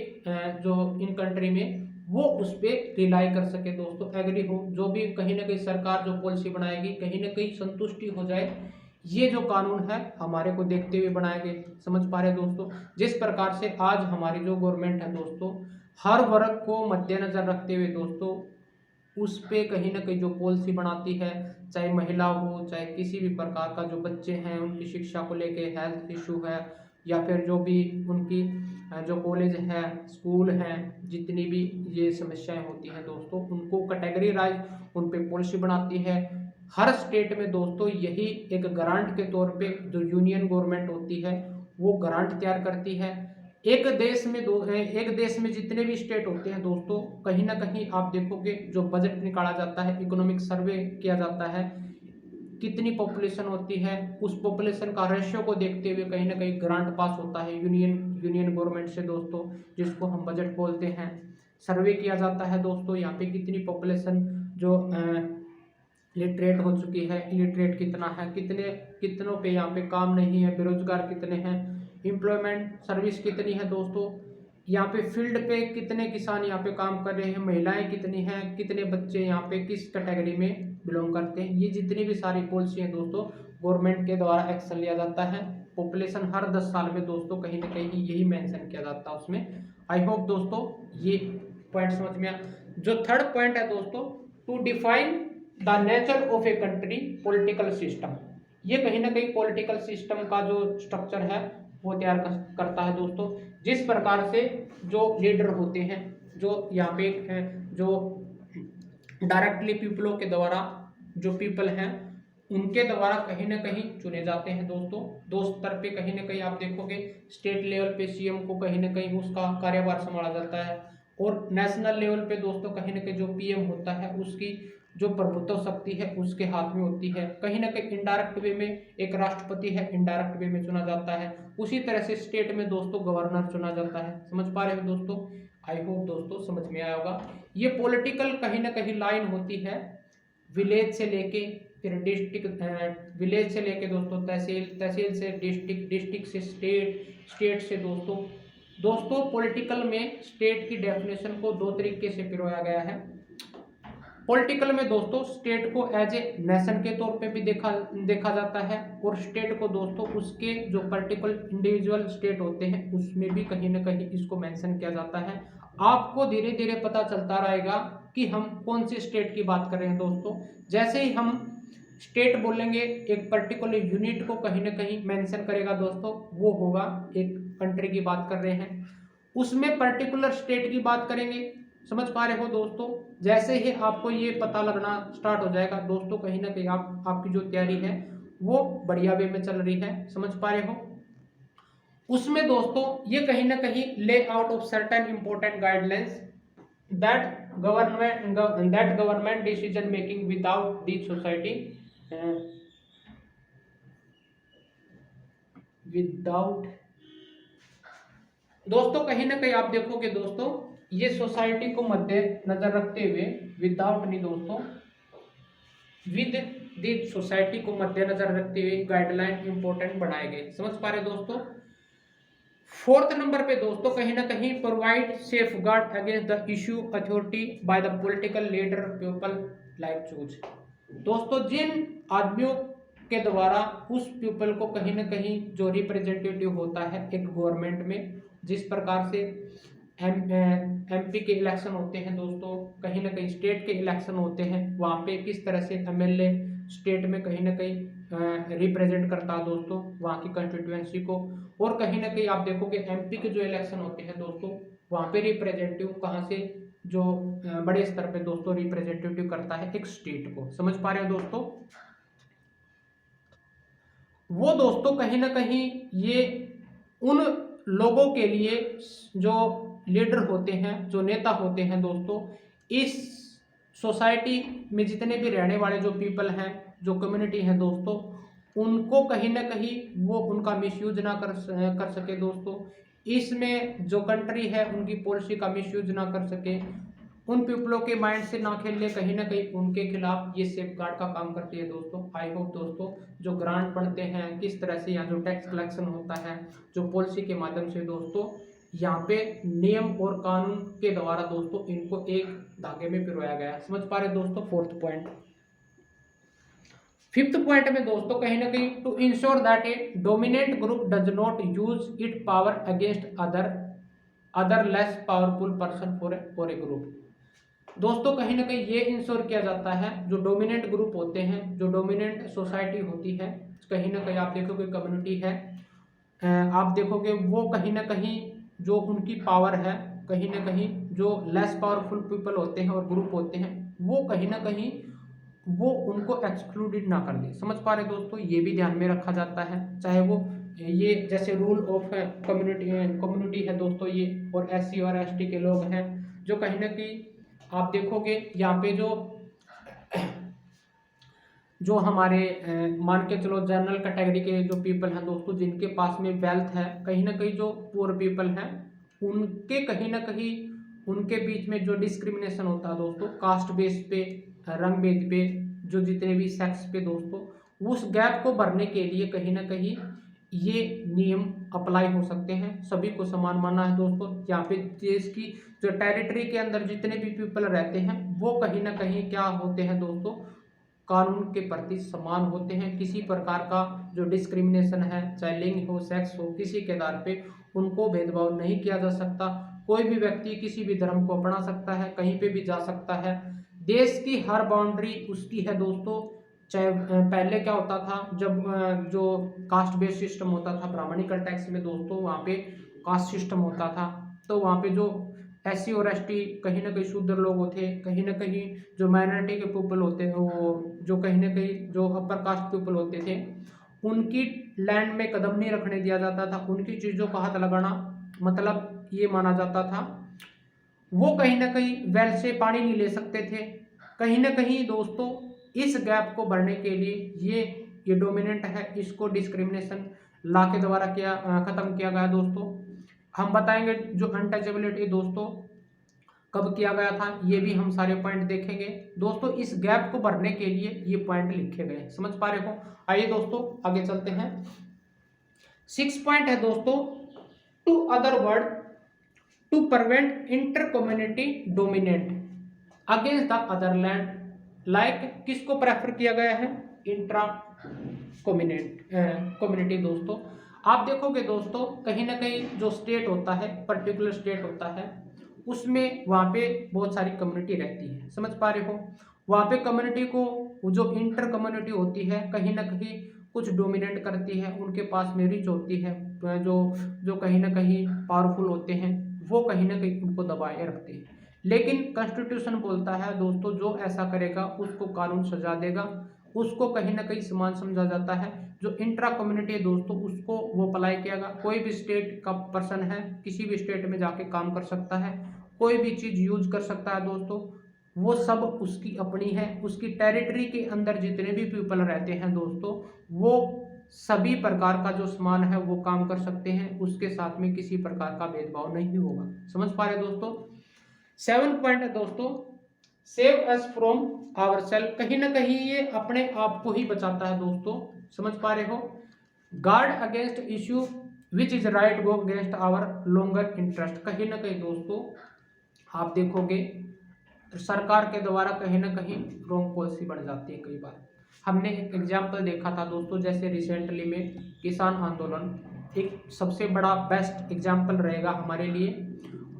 जो इन कंट्री में वो उस पर रिलाई कर सके दोस्तों, एग्री हो, जो भी कहीं ना कहीं सरकार जो पॉलिसी बनाएगी कहीं ना कहीं संतुष्टि हो जाए। ये जो कानून है हमारे को देखते हुए बनाए गए, समझ पा रहे दोस्तों। जिस प्रकार से आज हमारी जो गवर्नमेंट है दोस्तों हर वर्ग को मद्देनजर रखते हुए दोस्तों उस पे कहीं ना कहीं जो पॉलिसी बनाती है, चाहे महिला हो चाहे किसी भी प्रकार का जो बच्चे हैं उनकी शिक्षा को लेके हेल्थ इशू है या फिर जो भी उनकी जो कॉलेज है स्कूल हैं जितनी भी ये समस्याएं होती हैं दोस्तों उनको कैटेगरीराइज उन पे पॉलिसी बनाती है। हर स्टेट में दोस्तों यही एक ग्रांट के तौर पे जो यूनियन गवर्नमेंट होती है वो ग्रांट तैयार करती है। एक देश में जितने भी स्टेट होते हैं दोस्तों कहीं ना कहीं आप देखोगे जो बजट निकाला जाता है, इकोनॉमिक सर्वे किया जाता है, कितनी पॉपुलेशन होती है उस पॉपुलेशन का रेशियो को देखते हुए कहीं ना कहीं ग्रांट पास होता है यूनियन गवर्नमेंट से दोस्तों, जिसको हम बजट बोलते हैं। सर्वे किया जाता है दोस्तों यहाँ पे कितनी पॉपुलेशन जो लिटरेट हो चुकी है, इलिटरेट कितना है, कितनों पे यहाँ पे काम नहीं है, बेरोजगार कितने हैं, एम्प्लॉयमेंट सर्विस कितनी है दोस्तों, यहाँ पे फील्ड पे कितने किसान यहाँ पे काम कर रहे हैं, महिलाएं कितनी हैं, कितने बच्चे यहाँ पे किस कैटेगरी में बिलोंग करते हैं। ये जितनी भी सारी पॉलिसी हैं दोस्तों गवर्नमेंट के द्वारा एक्शन लिया जाता है। पॉपुलेशन हर 10 साल में दोस्तों कहीं ना कहीं यही मेंशन किया जाता है उसमें। आई होप दोस्तों ये पॉइंट समझ में आया। जो थर्ड पॉइंट है दोस्तों, to define the nature of a country political system. ये कहीं ना कहीं पॉलिटिकल सिस्टम का जो स्ट्रक्चर है वो तैयार करता है दोस्तों। जिस प्रकार से जो लीडर होते हैं, जो यहाँ पे जो डायरेक्टली पीपलों के द्वारा जो पीपल हैं उनके द्वारा कहीं ना कहीं चुने जाते हैं दोस्तों। दो स्तर पे कहीं ना कहीं आप देखोगे, स्टेट लेवल पे सीएम को कहीं ना कहीं उसका कार्यभार संभाला जाता है, और नेशनल लेवल पे दोस्तों कहीं ना कहीं जो पीएम होता है उसकी जो प्रभुत्व शक्ति है उसके हाथ में होती है। कहीं ना कहीं इनडायरेक्ट वे में एक राष्ट्रपति है, इनडायरेक्ट वे में चुना जाता है। उसी तरह से स्टेट में दोस्तों गवर्नर चुना जाता है। समझ पा रहे हो दोस्तों? आई होप दोस्तों समझ में आया होगा। ये पॉलिटिकल कहीं ना कहीं लाइन होती है विलेज से लेके फिर डिस्ट्रिक्ट, विलेज से लेके दोस्तों तहसील, तहसील से डिस्ट्रिक्ट, डिस्ट्रिक्ट से स्टेट, स्टेट से दोस्तों पॉलिटिकल में स्टेट की डेफिनेशन को दो तरीके से पिरोया गया है। पॉलिटिकल में दोस्तों स्टेट को एज ए नेशन के तौर पे भी देखा जाता है, और स्टेट को दोस्तों उसके जो पर्टिकुलर इंडिविजुअल स्टेट होते हैं उसमें भी कहीं ना कहीं इसको मेंशन किया जाता है। आपको धीरे धीरे पता चलता रहेगा कि हम कौन से स्टेट की बात कर रहे हैं दोस्तों। जैसे ही हम स्टेट बोलेंगे एक पर्टिकुलर यूनिट को कहीं ना कहीं मेंशन करेगा दोस्तों, वो होगा एक कंट्री की बात कर रहे हैं। उसमें पर्टिकुलर स्टेट की बात करेंगे। समझ पा रहे हो दोस्तों? जैसे ही आपको ये पता लगना स्टार्ट हो जाएगा दोस्तों, कहीं ना कहीं आपकी जो तैयारी है वो बढ़िया वे में चल रही है। समझ पा रहे हो? उसमें दोस्तों ये कहीं ना कहीं ले out of certain important guidelines that government decision making without the society without दोस्तों कहीं ना कहीं आप देखोगे दोस्तों ये सोसाइटी को मद्देनजर रखते हुए, विदाउट नहीं दोस्तों, विद दी सोसाइटी को मद्देनजर रखते हुए गाइडलाइन इंपॉर्टेंट बनाए गए। समझ पा रहे दोस्तों? फोर्थ नंबर पे दोस्तों कहीं ना कहीं provide safe guard against the issue authority by the political leader people like choose. दोस्तों जिन आदमियों के द्वारा उस पीपल को कहीं ना कहीं जो रिप्रेजेंटेटिव होता है एक गवर्नमेंट में, जिस प्रकार से एमपी के इलेक्शन होते हैं दोस्तों, कहीं ना कहीं स्टेट के इलेक्शन होते हैं, वहाँ पे किस तरह से एमएलए स्टेट में कहीं ना कहीं रिप्रेजेंट करता है दोस्तों वहाँ की कंस्टिट्यूएंसी को। और कहीं ना कहीं आप देखोगे एमपी के जो इलेक्शन होते हैं दोस्तों वहाँ पे रिप्रेजेंटेटिव कहाँ से, जो बड़े स्तर पे दोस्तों रिप्रेजेंटेटिव करता है एक स्टेट को। समझ पा रहे हो दोस्तों? वो दोस्तों कहीं ना कहीं ये उन लोगों के लिए जो लीडर होते हैं, जो नेता होते हैं दोस्तों, इस सोसाइटी में जितने भी रहने वाले जो पीपल हैं, जो कम्युनिटी है दोस्तों, उनको कहीं ना कहीं वो उनका मिसयूज ना कर सके दोस्तों। इसमें जो कंट्री है उनकी पॉलिसी का मिसयूज ना कर सके, उन पीपलों के माइंड से ना खेलने, कहीं ना कहीं उनके खिलाफ ये सेफ गार्ड का काम करती है दोस्तों। आई होप दोस्तों जो ग्रांट बढ़ते हैं, किस तरह से यहाँ जो टैक्स कलेक्शन होता है, जो पॉलिसी के माध्यम से दोस्तों यहाँ पे नियम और कानून के द्वारा दोस्तों इनको एक धागे में पिरोया गया। समझ पा रहे दोस्तों? Fourth point. फिफ्थ पॉइंट में दोस्तों कहीं ना कहीं to ensure that a dominant group does not use it power against other less powerful person for a group. दोस्तों कहीं ना कहीं ये इंश्योर किया जाता है जो डोमिनेंट ग्रुप होते हैं, जो डोमिनेंट सोसाइटी होती है, कहीं ना कहीं आप देखोगे कम्युनिटी है, आप देखोगे वो कहीं ना कहीं जो उनकी पावर है, कहीं ना कहीं जो लेस पावरफुल पीपल होते हैं और ग्रुप होते हैं वो कहीं ना कहीं वो उनको एक्सक्लूडेड ना कर दे। समझ पा रहे दोस्तों? ये भी ध्यान में रखा जाता है, चाहे वो ये जैसे रूल ऑफ कम्युनिटी है दोस्तों ये, और एससी और एसटी के लोग हैं जो कहीं ना कहीं आप देखोगे यहाँ पे जो हमारे मान के चलो जनरल कैटेगरी के जो पीपल हैं दोस्तों, जिनके पास में वेल्थ है, कहीं ना कहीं जो पुअर पीपल हैं उनके कहीं ना कहीं उनके बीच में जो डिस्क्रिमिनेशन होता है दोस्तों, कास्ट बेस पे, रंग भेद पे, जो जितने भी सेक्स पे दोस्तों, उस गैप को भरने के लिए कहीं ना कहीं ये नियम अप्लाई हो सकते हैं। सभी को समान माना है दोस्तों। यहाँ पे देश की जो टेरिटरी के अंदर जितने भी पीपल रहते हैं वो कहीं ना कहीं क्या होते हैं दोस्तों, कानून के प्रति समान होते हैं। किसी प्रकार का जो डिस्क्रिमिनेशन है, चाहे लिंग हो, सेक्स हो, किसी के आधार पे उनको भेदभाव नहीं किया जा सकता। कोई भी व्यक्ति किसी भी धर्म को अपना सकता है, कहीं पे भी जा सकता है। देश की हर बाउंड्री उसकी है दोस्तों। चाहे पहले क्या होता था, जब जो कास्ट बेस्ड सिस्टम होता था ब्राह्मणिकल टैक्स में दोस्तों, वहाँ पे कास्ट सिस्टम होता था, तो वहाँ पे जो SC और ST कहीं ना कहीं शूद्र लोग होते, कहीं ना कहीं जो माइनॉरिटी के पीपल होते हैं, वो जो कहीं ना कहीं जो अपर कास्ट पीपल होते थे, उनकी लैंड में कदम नहीं रखने दिया जाता था। उनकी चीज़ों का हाथ लगाना मतलब ये माना जाता था, वो कहीं ना कहीं वेल से पानी नहीं ले सकते थे। कहीं ना कहीं दोस्तों इस गैप को भरने के लिए ये डोमिनेंट है, इसको डिस्क्रिमिनेशन लॉ के द्वारा खत्म किया गया दोस्तों। हम बताएंगे जो अनटचेबिलिटी दोस्तों कब किया गया था, ये भी हम सारे पॉइंट देखेंगे दोस्तों। इस गैप को भरने के लिए ये पॉइंट लिखे गए, समझ पा रहे हो। आइए दोस्तों आगे चलते हैं। 6 पॉइंट है दोस्तों, to other word to prevent inter community dominant against the other land. Like किसको प्रेफर किया गया है, इंट्रा कम्युनिटी दोस्तों। आप देखोगे दोस्तों कहीं ना कहीं जो स्टेट होता है, पर्टिकुलर स्टेट होता है, उसमें वहाँ पे बहुत सारी कम्युनिटी रहती है, समझ पा रहे हो। वहाँ पे कम्युनिटी को जो इंटर कम्युनिटी होती है कहीं ना कहीं कुछ डोमिनेट करती है, उनके पास में रिच होती है, जो कहीं ना कहीं पावरफुल होते हैं, वो कहीं ना कहीं उनको दबाए रखते हैं। लेकिन कॉन्स्टिट्यूशन बोलता है दोस्तों, जो ऐसा करेगा उसको कानून सजा देगा, उसको कहीं ना कहीं समान समझा जाता है। जो इंट्रा कम्युनिटी है दोस्तों, उसको वो अप्लाई किएगा। कोई भी स्टेट का पर्सन है, किसी भी स्टेट में जाके काम कर सकता है, कोई भी चीज़ यूज कर सकता है दोस्तों, वो सब उसकी अपनी है। उसकी टेरिटरी के अंदर जितने भी पीपल रहते हैं दोस्तों, वो सभी प्रकार का जो समान है वो काम कर सकते हैं, उसके साथ में किसी प्रकार का भेदभाव नहीं होगा, समझ पा रहे दोस्तों। 7 पॉइंट है दोस्तों, save us from our self. कहीं ना कहीं ये अपने आप को ही बचाता है दोस्तों, समझ पा रहे हो। Guard against issue which is right go against our longer interest. कहीं ना कहीं दोस्तों आप देखोगे सरकार के द्वारा कहीं ना कहीं रॉन्ग पॉलिसी बन जाती है कई बार। हमने एक एग्जाम्पल देखा था दोस्तों, जैसे रिसेंटली में किसान आंदोलन एक सबसे बड़ा बेस्ट एग्जाम्पल रहेगा हमारे लिए।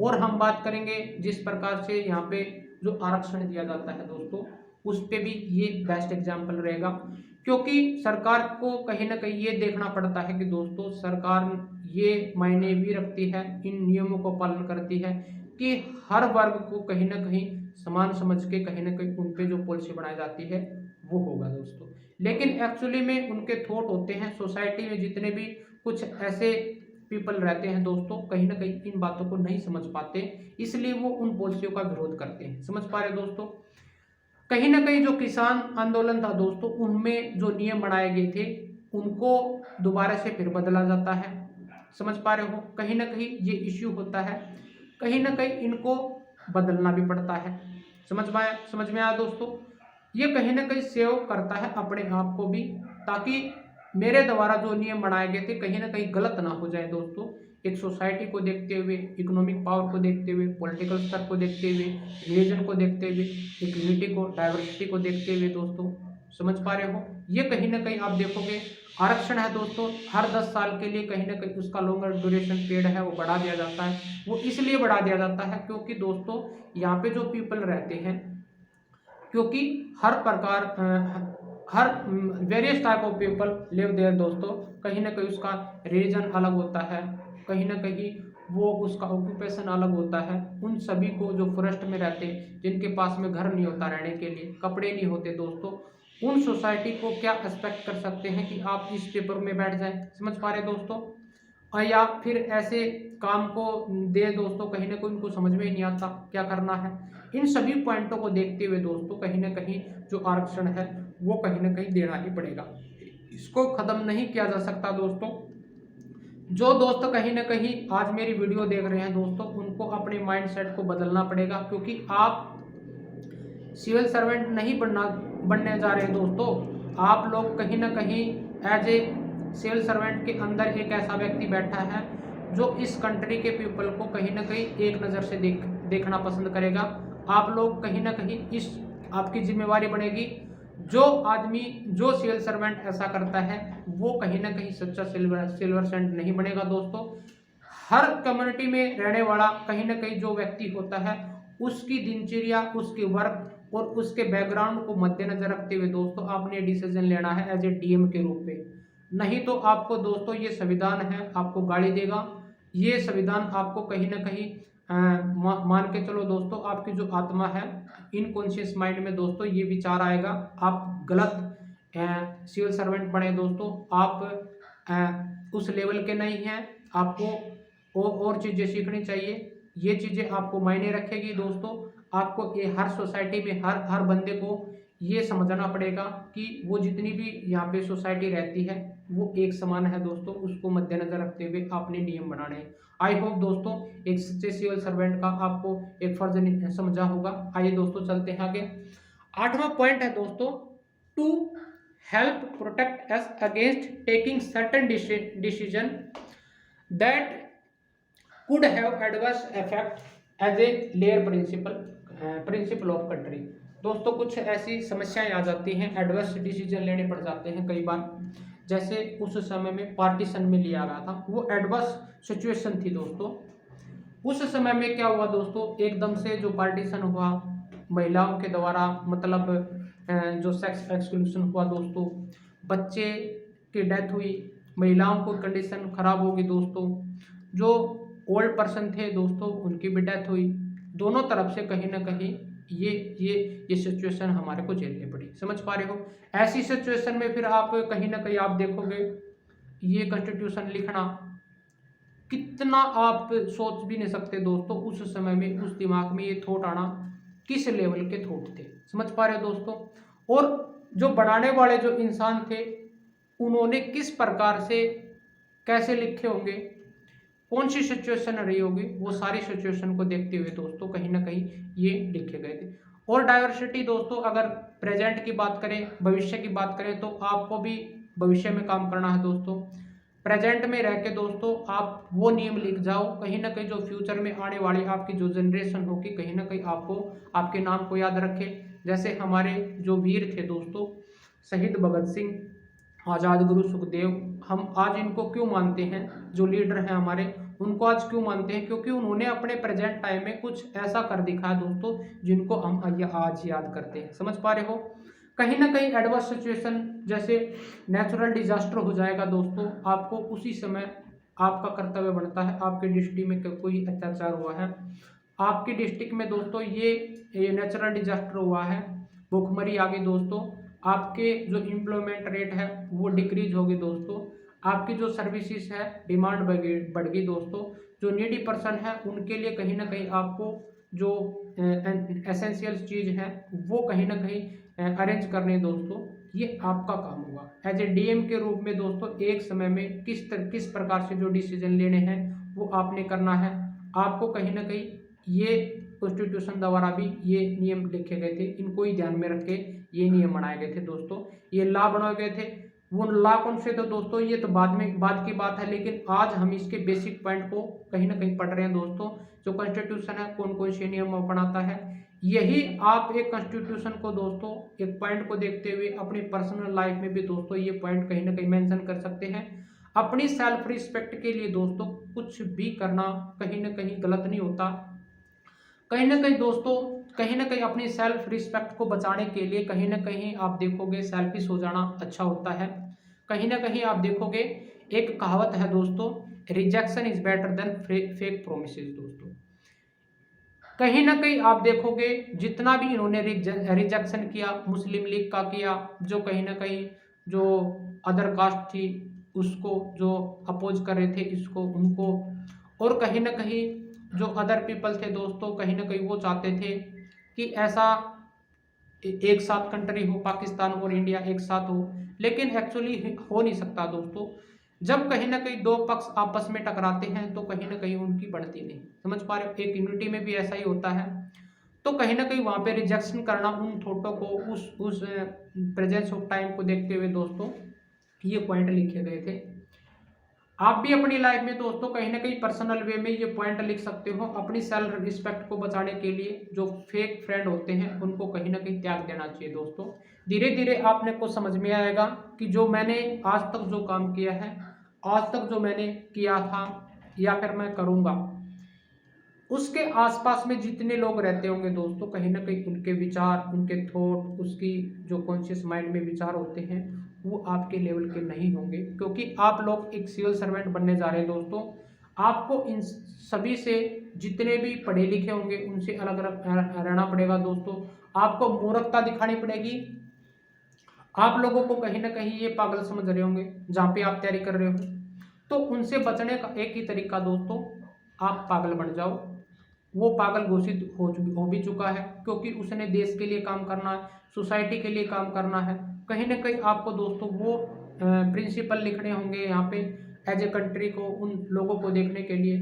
और हम बात करेंगे जिस प्रकार से यहाँ पे जो आरक्षण दिया जाता है दोस्तों, उस पे भी ये बेस्ट एग्जाम्पल रहेगा। क्योंकि सरकार को कहीं ना कहीं ये देखना पड़ता है कि दोस्तों सरकार ये मायने भी रखती है, इन नियमों को पालन करती है कि हर वर्ग को कहीं ना कहीं समान समझ के कहीं ना कहीं उन पे जो पॉलिसी बनाई जाती है वो होगा दोस्तों। लेकिन एक्चुअली में उनके थॉट होते हैं, सोसाइटी में जितने भी कुछ ऐसे पीपल रहते हैं दोस्तों, कहीं ना कहीं इन बातों को नहीं समझ पाते, इसलिए वो उन पॉलिसियों का विरोध करते हैं, समझ पा रहे दोस्तों। कहीं ना कहीं जो किसान आंदोलन था दोस्तों, उनमें जो नियम बनाए गए थे उनको दोबारा से फिर बदला जाता है, समझ पा रहे हो। कहीं ना कहीं ये इश्यू होता है, कहीं ना कहीं इनको बदलना भी पड़ता है, समझ में आया दोस्तों। ये कहीं ना कहीं सेव करता है अपने आप को भी, ताकि मेरे द्वारा जो नियम बनाए गए थे कहीं ना कहीं गलत ना हो जाए दोस्तों। एक सोसाइटी को देखते हुए, इकोनॉमिक पावर को देखते हुए, पॉलिटिकल स्तर को देखते हुए, रिलीजन को देखते हुए, एक यूनिटी को, डाइवर्सिटी को देखते हुए दोस्तों, समझ पा रहे हो। ये कहीं ना कहीं आप देखोगे आरक्षण है दोस्तों, हर 10 साल के लिए कहीं ना कहीं उसका लॉन्गर ड्यूरेशन पीरियड है वो बढ़ा दिया जाता है। वो इसलिए बढ़ा दिया जाता है क्योंकि दोस्तों यहाँ पे जो पीपल रहते हैं, क्योंकि हर प्रकार हर various type of people live there दोस्तों। कहीं ना कहीं उसका रीजन अलग होता है, कहीं ना कहीं वो उसका ऑक्यूपेशन अलग होता है। उन सभी को जो फॉरेस्ट में रहते, जिनके पास में घर नहीं होता रहने के लिए, कपड़े नहीं होते दोस्तों, उन सोसाइटी को क्या एक्सपेक्ट कर सकते हैं कि आप इस पेपर में बैठ जाएं, समझ पा रहे दोस्तों। और या फिर ऐसे काम को दे दोस्तों, कहीं ना कहीं उनको समझ में ही नहीं आता क्या करना है। इन सभी पॉइंटों को देखते हुए दोस्तों कहीं ना कहीं जो आरक्षण है वो कहीं ना कहीं देना ही पड़ेगा, इसको खत्म नहीं किया जा सकता दोस्तों। जो दोस्त कहीं ना कहीं आज मेरी वीडियो देख रहे हैं दोस्तों, उनको अपने माइंडसेट को बदलना पड़ेगा, क्योंकि आप सिविल सर्वेंट नहीं बनना बनने जा रहे हैं दोस्तों। आप लोग कहीं ना कहीं एज ए सिविल सर्वेंट के अंदर एक ऐसा व्यक्ति बैठा है जो इस कंट्री के पीपल को कहीं ना कहीं एक नज़र से देखना पसंद करेगा। आप लोग कहीं ना कहीं इस आपकी जिम्मेवारी बनेगी। जो आदमी जो सिविल सर्वेंट ऐसा करता है वो कहीं ना कहीं सच्चा सिल्वर सर्वेंट नहीं बनेगा दोस्तों। हर कम्युनिटी में रहने वाला कहीं ना कहीं जो व्यक्ति होता है उसकी दिनचर्या, उसके वर्क और उसके बैकग्राउंड को मद्देनजर रखते हुए दोस्तों आपने डिसीजन लेना है एज ए डीएम के रूप में। नहीं तो आपको दोस्तों ये संविधान है आपको गाली देगा। ये संविधान आपको कहीं ना कहीं मान के चलो दोस्तों, आपकी जो आत्मा है इनकॉन्शियस माइंड में दोस्तों ये विचार आएगा आप गलत सिविल सर्वेंट बने दोस्तों। आप उस लेवल के नहीं हैं, आपको और चीज़ें सीखनी चाहिए। ये चीज़ें आपको मायने रखेगी दोस्तों। आपको ये हर सोसाइटी में हर बंदे को ये समझना पड़ेगा कि वो जितनी भी यहाँ पे सोसाइटी रहती है वो एक समान है दोस्तों। उसको मद्देनजर रखते हुए आपने नियम बनाने हैं। आई होप दोस्तों एक सच्चे सिविल सर्वेंट का आपको एक फर्ज समझा होगा। आइए दोस्तों चलते हैं आगे। 8वां पॉइंट है दोस्तों, to help protect us against taking certain decision that could have adverse effect as a layer principle of country. दोस्तों कुछ ऐसी समस्याएं आ जाती हैं, एडवर्स डिसीजन लेने पड़ जाते हैं कई बार। जैसे उस समय में पार्टीशन में लिया गया था, वो एडवर्स सिचुएशन थी दोस्तों। उस समय में क्या हुआ दोस्तों, एकदम से जो पार्टीशन हुआ महिलाओं के द्वारा, मतलब जो सेक्स एक्सक्लूशन हुआ दोस्तों, बच्चे की डेथ हुई, महिलाओं को कंडीशन खराब होगी दोस्तों, जो ओल्ड पर्सन थे दोस्तों उनकी भी डेथ हुई। दोनों तरफ से कहीं ना कहीं ये सिचुएशन हमारे को झेलनी पड़ी। समझ पा रहे हो? ऐसी सिचुएशन में फिर आप कहीं ना कहीं आप देखोगे ये कॉन्स्टिट्यूशन लिखना कितना आप सोच भी नहीं सकते दोस्तों। उस समय में उस दिमाग में ये थॉट आना किस लेवल के थॉट थे, समझ पा रहे हो दोस्तों। और जो बनाने वाले जो इंसान थे उन्होंने किस प्रकार से कैसे लिखे होंगे, कौन सी सिचुएशन रही होगी, वो सारी सिचुएशन को देखते हुए दोस्तों कहीं ना कहीं ये लिखे गए थे। और डाइवर्सिटी दोस्तों, अगर प्रेजेंट की बात करें, भविष्य की बात करें, तो आपको भी भविष्य में काम करना है दोस्तों। प्रेजेंट में रह के दोस्तों आप वो नियम लिख जाओ, कहीं ना कहीं जो फ्यूचर में आने वाली आपकी जो जनरेशन होगी कहीं ना कहीं आपको आपके नाम को याद रखे। जैसे हमारे जो वीर थे दोस्तों, शहीद भगत सिंह, आज़ाद गुरु सुखदेव, हम आज इनको क्यों मानते हैं, जो लीडर हैं हमारे उनको आज क्यों मानते हैं, क्योंकि उन्होंने अपने प्रेजेंट टाइम में कुछ ऐसा कर दिखाया दोस्तों जिनको हम आज याद करते हैं। समझ पा रहे हो? कहीं ना कहीं एडवर्स सिचुएशन जैसे नेचुरल डिजास्टर हो जाएगा दोस्तों, आपको उसी समय आपका कर्तव्य बनता है। आपके डिस्ट्रिक्ट में कोई अत्याचार हुआ है, आपकी डिस्ट्रिक्ट में दोस्तों ये नेचुरल डिजास्टर हुआ है, भूखमरी आ गई दोस्तों, आपके जो एम्प्लॉयमेंट रेट है वो डिक्रीज होगी दोस्तों, आपकी जो सर्विसेज है डिमांड बढ़ गई दोस्तों, जो नीडी पर्सन है उनके लिए कहीं ना कहीं आपको जो एसेंशियल चीज़ है वो कहीं ना कहीं अरेंज करने दोस्तों, ये आपका काम होगा। एज ए डीएम के रूप में दोस्तों एक समय में किस प्रकार से जो डिसीजन लेने हैं वो आपने करना है। आपको कहीं ना कहीं ये कॉन्स्टिट्यूशन द्वारा भी ये नियम लिखे गए थे, इनको ही ध्यान में रख के ये नियम बनाए गए थे दोस्तों। ये लॉ बनाए गए थे, वो लॉ कौन से थे दोस्तों ये तो बाद की बात है, लेकिन आज हम इसके बेसिक पॉइंट को कहीं ना कहीं पढ़ रहे हैं दोस्तों। जो कॉन्स्टिट्यूशन है कौन कौन से नियम अपनाता है, यही आप एक कॉन्स्टिट्यूशन को दोस्तों एक पॉइंट को देखते हुए अपनी पर्सनल लाइफ में भी दोस्तों ये पॉइंट कहीं ना कहीं मेंशन कर सकते हैं। अपनी सेल्फ रिस्पेक्ट के लिए दोस्तों कुछ भी करना कहीं ना कहीं गलत नहीं होता। कहीं ना कहीं दोस्तों कहीं ना कहीं अपनी सेल्फ रिस्पेक्ट को बचाने के लिए कहीं ना कहीं आप देखोगे सेल्फिश हो जाना अच्छा होता है। कहीं ना कहीं आप देखोगे एक कहावत है दोस्तों, rejection is better than fake promises दोस्तों। कहीं ना कहीं आप देखोगे जितना भी इन्होंने रिजेक्शन किया, मुस्लिम लीग का किया, जो कहीं ना कहीं जो अदर कास्ट थी उसको जो अपोज कर रहे थे इसको उनको, और कहीं ना कहीं जो अदर पीपल थे दोस्तों कहीं ना कहीं वो चाहते थे कि ऐसा एक साथ कंट्री हो, पाकिस्तान और इंडिया एक साथ हो, लेकिन एक्चुअली हो नहीं सकता दोस्तों। जब कहीं ना कहीं दो पक्ष आपस में टकराते हैं तो कहीं ना कहीं उनकी बढ़ती नहीं। समझ पा रहे हो? एक यूनिटी में भी ऐसा ही होता है। तो कहीं ना कहीं वहाँ पे रिजेक्शन करना उन थॉटों को, उस प्रेजेंस ऑफ टाइम को देखते हुए दोस्तों ये पॉइंट लिखे गए थे। आप भी अपनी लाइफ में दोस्तों कहीं ना कहीं पर्सनल वे में ये पॉइंट लिख सकते हो। अपनी सेल्फ रिस्पेक्ट को बचाने के लिए जो फेक फ्रेंड होते हैं उनको कहीं ना कहीं त्याग देना चाहिए दोस्तों। धीरे धीरे आपने को समझ में आएगा कि जो मैंने आज तक जो काम किया है, आज तक जो मैंने किया था या फिर मैं करूँगा, उसके आसपास में जितने लोग रहते होंगे दोस्तों कहीं ना कहीं उनके विचार, उनके थॉट, उसकी जो कॉन्शियस माइंड में विचार होते हैं वो आपके लेवल के नहीं होंगे, क्योंकि आप लोग एक सिविल सर्वेंट बनने जा रहे हैं दोस्तों। आपको इन सभी से, जितने भी पढ़े लिखे होंगे उनसे अलग अलग रहना पड़ेगा दोस्तों। आपको मूर्खता दिखानी पड़ेगी। आप लोगों को कहीं ना कहीं ये पागल समझ रहे होंगे जहाँ पे आप तैयारी कर रहे हो, तो उनसे बचने का एक ही तरीका दोस्तों, आप पागल बन जाओ। वो पागल घोषित हो भी चुका है, क्योंकि उसने देश के लिए काम करना है, सोसाइटी के लिए काम करना है। कहीं ना कहीं आपको दोस्तों वो प्रिंसिपल लिखने होंगे यहाँ पे एज ए कंट्री को, उन लोगों को देखने के लिए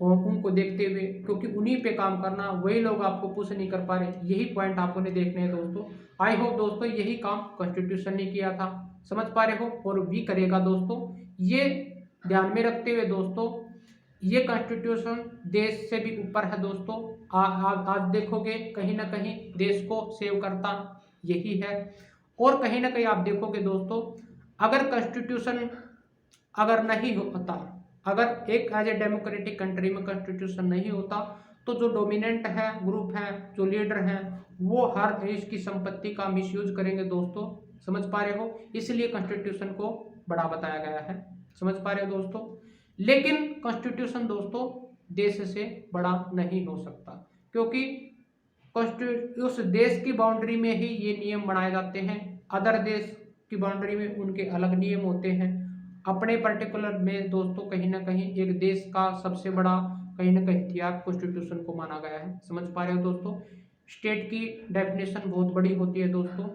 और उनको देखते हुए, क्योंकि उन्हीं पे काम करना, वही लोग आपको पुश नहीं कर पा रहे। यही पॉइंट आपको ने देखने हैं दोस्तों। आई होप दोस्तों यही काम कॉन्स्टिट्यूशन ने किया था, समझ पा रहे हो, और भी करेगा दोस्तों। ये ध्यान में रखते हुए दोस्तों, ये कॉन्स्टिट्यूशन देश से भी ऊपर है दोस्तों। आज देखोगे कहीं ना कहीं देश को सेव करता यही है। और कहीं ना कहीं आप देखोगे दोस्तों, अगर कॉन्स्टिट्यूशन अगर नहीं होता, अगर एक एज ए डेमोक्रेटिक कंट्री में कॉन्स्टिट्यूशन नहीं होता, तो जो डोमिनेंट है ग्रुप है, जो लीडर हैं, वो हर देश की संपत्ति का मिसयूज करेंगे दोस्तों। समझ पा रहे हो, इसलिए कॉन्स्टिट्यूशन को बड़ा बताया गया है। समझ पा रहे हो दोस्तों। लेकिन कॉन्स्टिट्यूशन दोस्तों देश से बड़ा नहीं हो सकता, क्योंकि उस देश की बाउंड्री में ही ये नियम बनाए जाते हैं। अदर देश की बाउंड्री में उनके अलग नियम होते हैं। अपने पर्टिकुलर में दोस्तों कहीं ना कहीं एक देश का सबसे बड़ा कहीं ना कहीं हथियार कॉन्स्टिट्यूशन को माना गया है। समझ पा रहे हो दोस्तों। स्टेट की डेफिनेशन बहुत बड़ी होती है दोस्तों।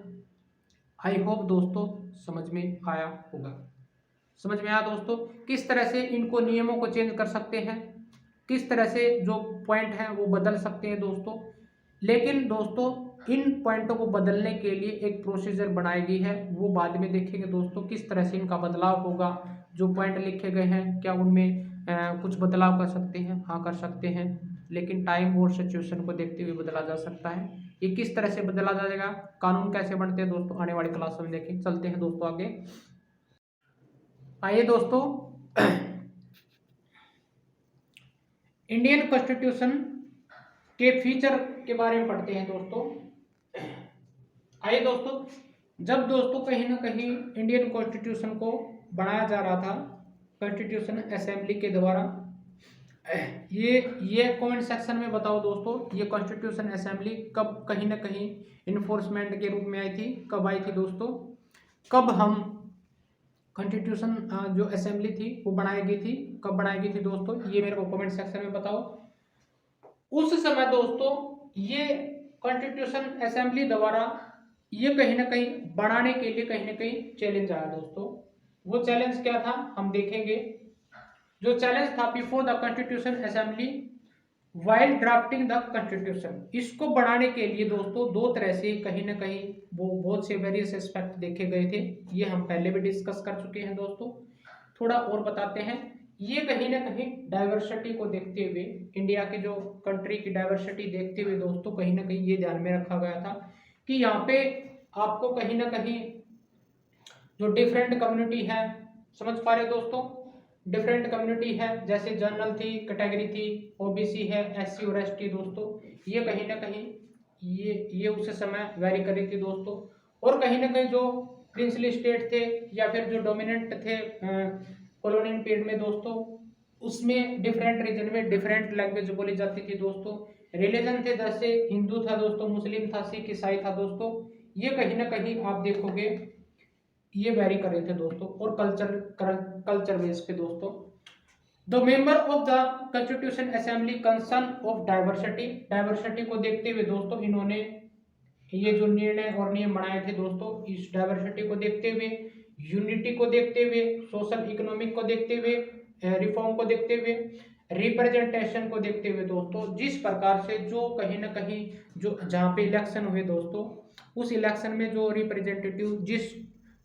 आई होप दोस्तों समझ में आया होगा। समझ में आया दोस्तों, किस तरह से इनको नियमों को चेंज कर सकते हैं, किस तरह से जो पॉइंट हैं वो बदल सकते हैं दोस्तों। लेकिन दोस्तों इन पॉइंटों को बदलने के लिए एक प्रोसीजर बनाई गई है, वो बाद में देखेंगे दोस्तों किस तरह से इनका बदलाव होगा। जो पॉइंट लिखे गए हैं क्या उनमें कुछ बदलाव कर सकते हैं? हाँ कर सकते हैं, लेकिन टाइम और सिचुएशन को देखते हुए बदला जा सकता है। ये किस तरह से बदला जाएगा, कानून कैसे बनते हैं दोस्तों, आने वाली क्लास में देखें। चलते हैं दोस्तों आगे। आइए दोस्तों इंडियन कॉन्स्टिट्यूशन के फीचर के बारे में पढ़ते हैं दोस्तों। आइए दोस्तों, जब दोस्तों कहीं ना कहीं इंडियन कॉन्स्टिट्यूशन को बनाया जा रहा था कॉन्स्टिट्यूशन असेंबली के द्वारा, ये कमेंट सेक्शन में बताओ दोस्तों, ये कॉन्स्टिट्यूशन असेंबली कब कहीं ना कहीं इन्फोर्समेंट के रूप में आई थी, कब आई थी दोस्तों, कब हम कॉन्स्टिट्यूशन जो असेंबली थी वो बनाई गई थी, कब बनाई गई थी दोस्तों, ये मेरे को कमेंट सेक्शन में बताओ। उस समय दोस्तों ये कॉन्स्टिट्यूशन असेंबली द्वारा ये कहीं ना कहीं बनाने के लिए कहीं ना कहीं चैलेंज आया दोस्तों। वो चैलेंज क्या था हम देखेंगे। जो चैलेंज था, before the constitution assembly while drafting the constitution, इसको बनाने के लिए दोस्तों दो तरह से कहीं ना कहीं वो बहुत से वेरियस एस्पेक्ट देखे गए थे। ये हम पहले भी डिस्कस कर चुके हैं दोस्तों, थोड़ा और बताते हैं। ये कहीं ना कहीं डाइवर्सिटी को देखते हुए, इंडिया के जो कंट्री की डाइवर्सिटी देखते हुए दोस्तों कहीं ना कहीं ये ध्यान में रखा गया था कि यहाँ पे आपको कहीं ना कहीं जो डिफरेंट कम्युनिटी है, समझ पा रहे हो दोस्तों, डिफरेंट कम्युनिटी है, जैसे जनरल थी, कैटेगरी थी, ओबीसी है, एससी और एसटी दोस्तों, ये कहीं ना कहीं ये उस समय वेरी कर रही थी दोस्तों। और कहीं ना कहीं जो प्रिंसली स्टेट थे या फिर जो डोमिनेंट थे कॉलोनियल पीरियड में दोस्तों, उसमें डिफरेंट रीजन में डिफरेंट लैंग्वेज बोली जाती थी दोस्तों। रिलीजन थे, जैसे हिंदू था दोस्तों, मुस्लिम था, सिख, ईसाई था दोस्तों। ये कहीं ना कहीं आप देखोगे ये वेरी कर रहे थे दोस्तों। और कल्चर बेस पे दोस्तों, the member of the constitution assembly concern of diversity को देखते हुए दोस्तों इन्होंने ये जो निर्णय और नियम बनाए थे दोस्तों, इस डाइवर्सिटी को देखते हुए, यूनिटी को देखते हुए, सोशल इकोनॉमिक को देखते हुए, रिफॉर्म को देखते हुए, रिप्रेजेंटेशन को देखते हुए दोस्तों जिस प्रकार से जो कहीं ना कहीं जो जहाँ पे इलेक्शन हुए दोस्तों, उस इलेक्शन में जो रिप्रेजेंटेटिव जिस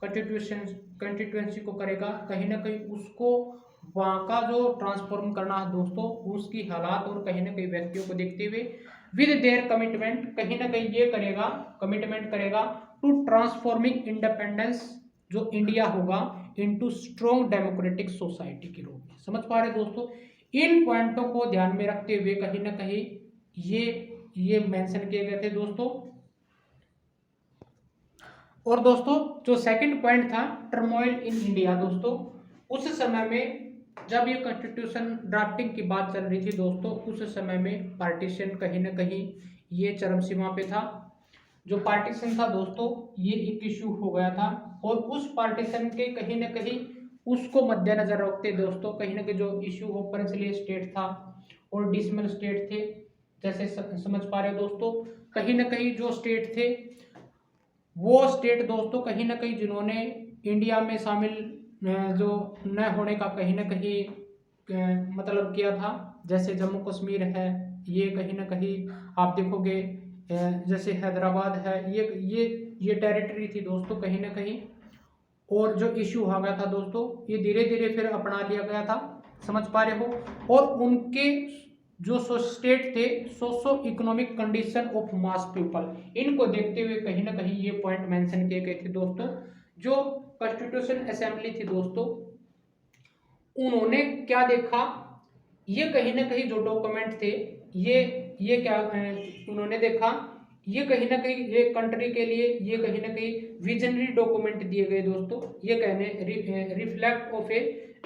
कंस्टिट्यूएंसी को करेगा, कहीं ना कहीं उसको वहाँ का जो ट्रांसफॉर्म करना है दोस्तों, उसकी हालात और कहीं ना कहीं व्यक्तियों को देखते हुए विद देयर कमिटमेंट कहीं ना कहीं ये करेगा, कमिटमेंट करेगा टू ट्रांसफॉर्मिंग इंडिपेंडेंस जो इंडिया होगा इनटू स्ट्रॉन्ग डेमोक्रेटिक सोसाइटी के रूप में। समझ पा रहे दोस्तों, इन पॉइंटों को ध्यान में रखते हुए कहीं ना कहीं ये मेंशन किए गए थे दोस्तों। और दोस्तों जो सेकंड पॉइंट था टर्मोइल इन इंडिया दोस्तों, उस समय में जब ये कॉन्स्टिट्यूशन ड्राफ्टिंग की बात चल रही थी दोस्तों, उस समय में पार्टीशन कहीं ना कहीं ये चरम सीमा पे था। जो पार्टीशन था दोस्तों ये एक इश्यू हो गया था, और उस पार्टीशन के कहीं ना कहीं उसको मद्देनजर रखते दोस्तों कहीं ना कहीं जो इश्यू ओपन स्टेट था और डिसमल स्टेट थे, जैसे समझ पा रहे हो दोस्तों, कहीं ना कहीं जो स्टेट थे वो स्टेट दोस्तों कहीं ना कहीं जिन्होंने इंडिया में शामिल जो न होने का कहीं ना कहीं मतलब किया था, जैसे जम्मू कश्मीर है, ये कहीं ना कहीं आप देखोगे जैसे हैदराबाद है, ये टेरिटरी थी दोस्तों कहीं ना कहीं। और जो इश्यू हो गया था दोस्तों ये धीरे धीरे फिर अपना लिया गया था, समझ पा रहे हो। और उनके जो स्टेट थे socio economic condition of mass people, इनको देखते हुए कहीं ना कहीं ये पॉइंट मेंशन किए गए थे दोस्तों। जो कॉन्स्टिट्यूशन असेंबली थी दोस्तों उन्होंने क्या देखा, ये कहीं ना कहीं जो डॉक्यूमेंट थे ये क्या उन्होंने देखा, ये कहीं ना कहीं ये कंट्री के लिए ये कहीं ना कहीं विजनरी डॉक्यूमेंट दिए गए दोस्तों। ये कहने reflect of a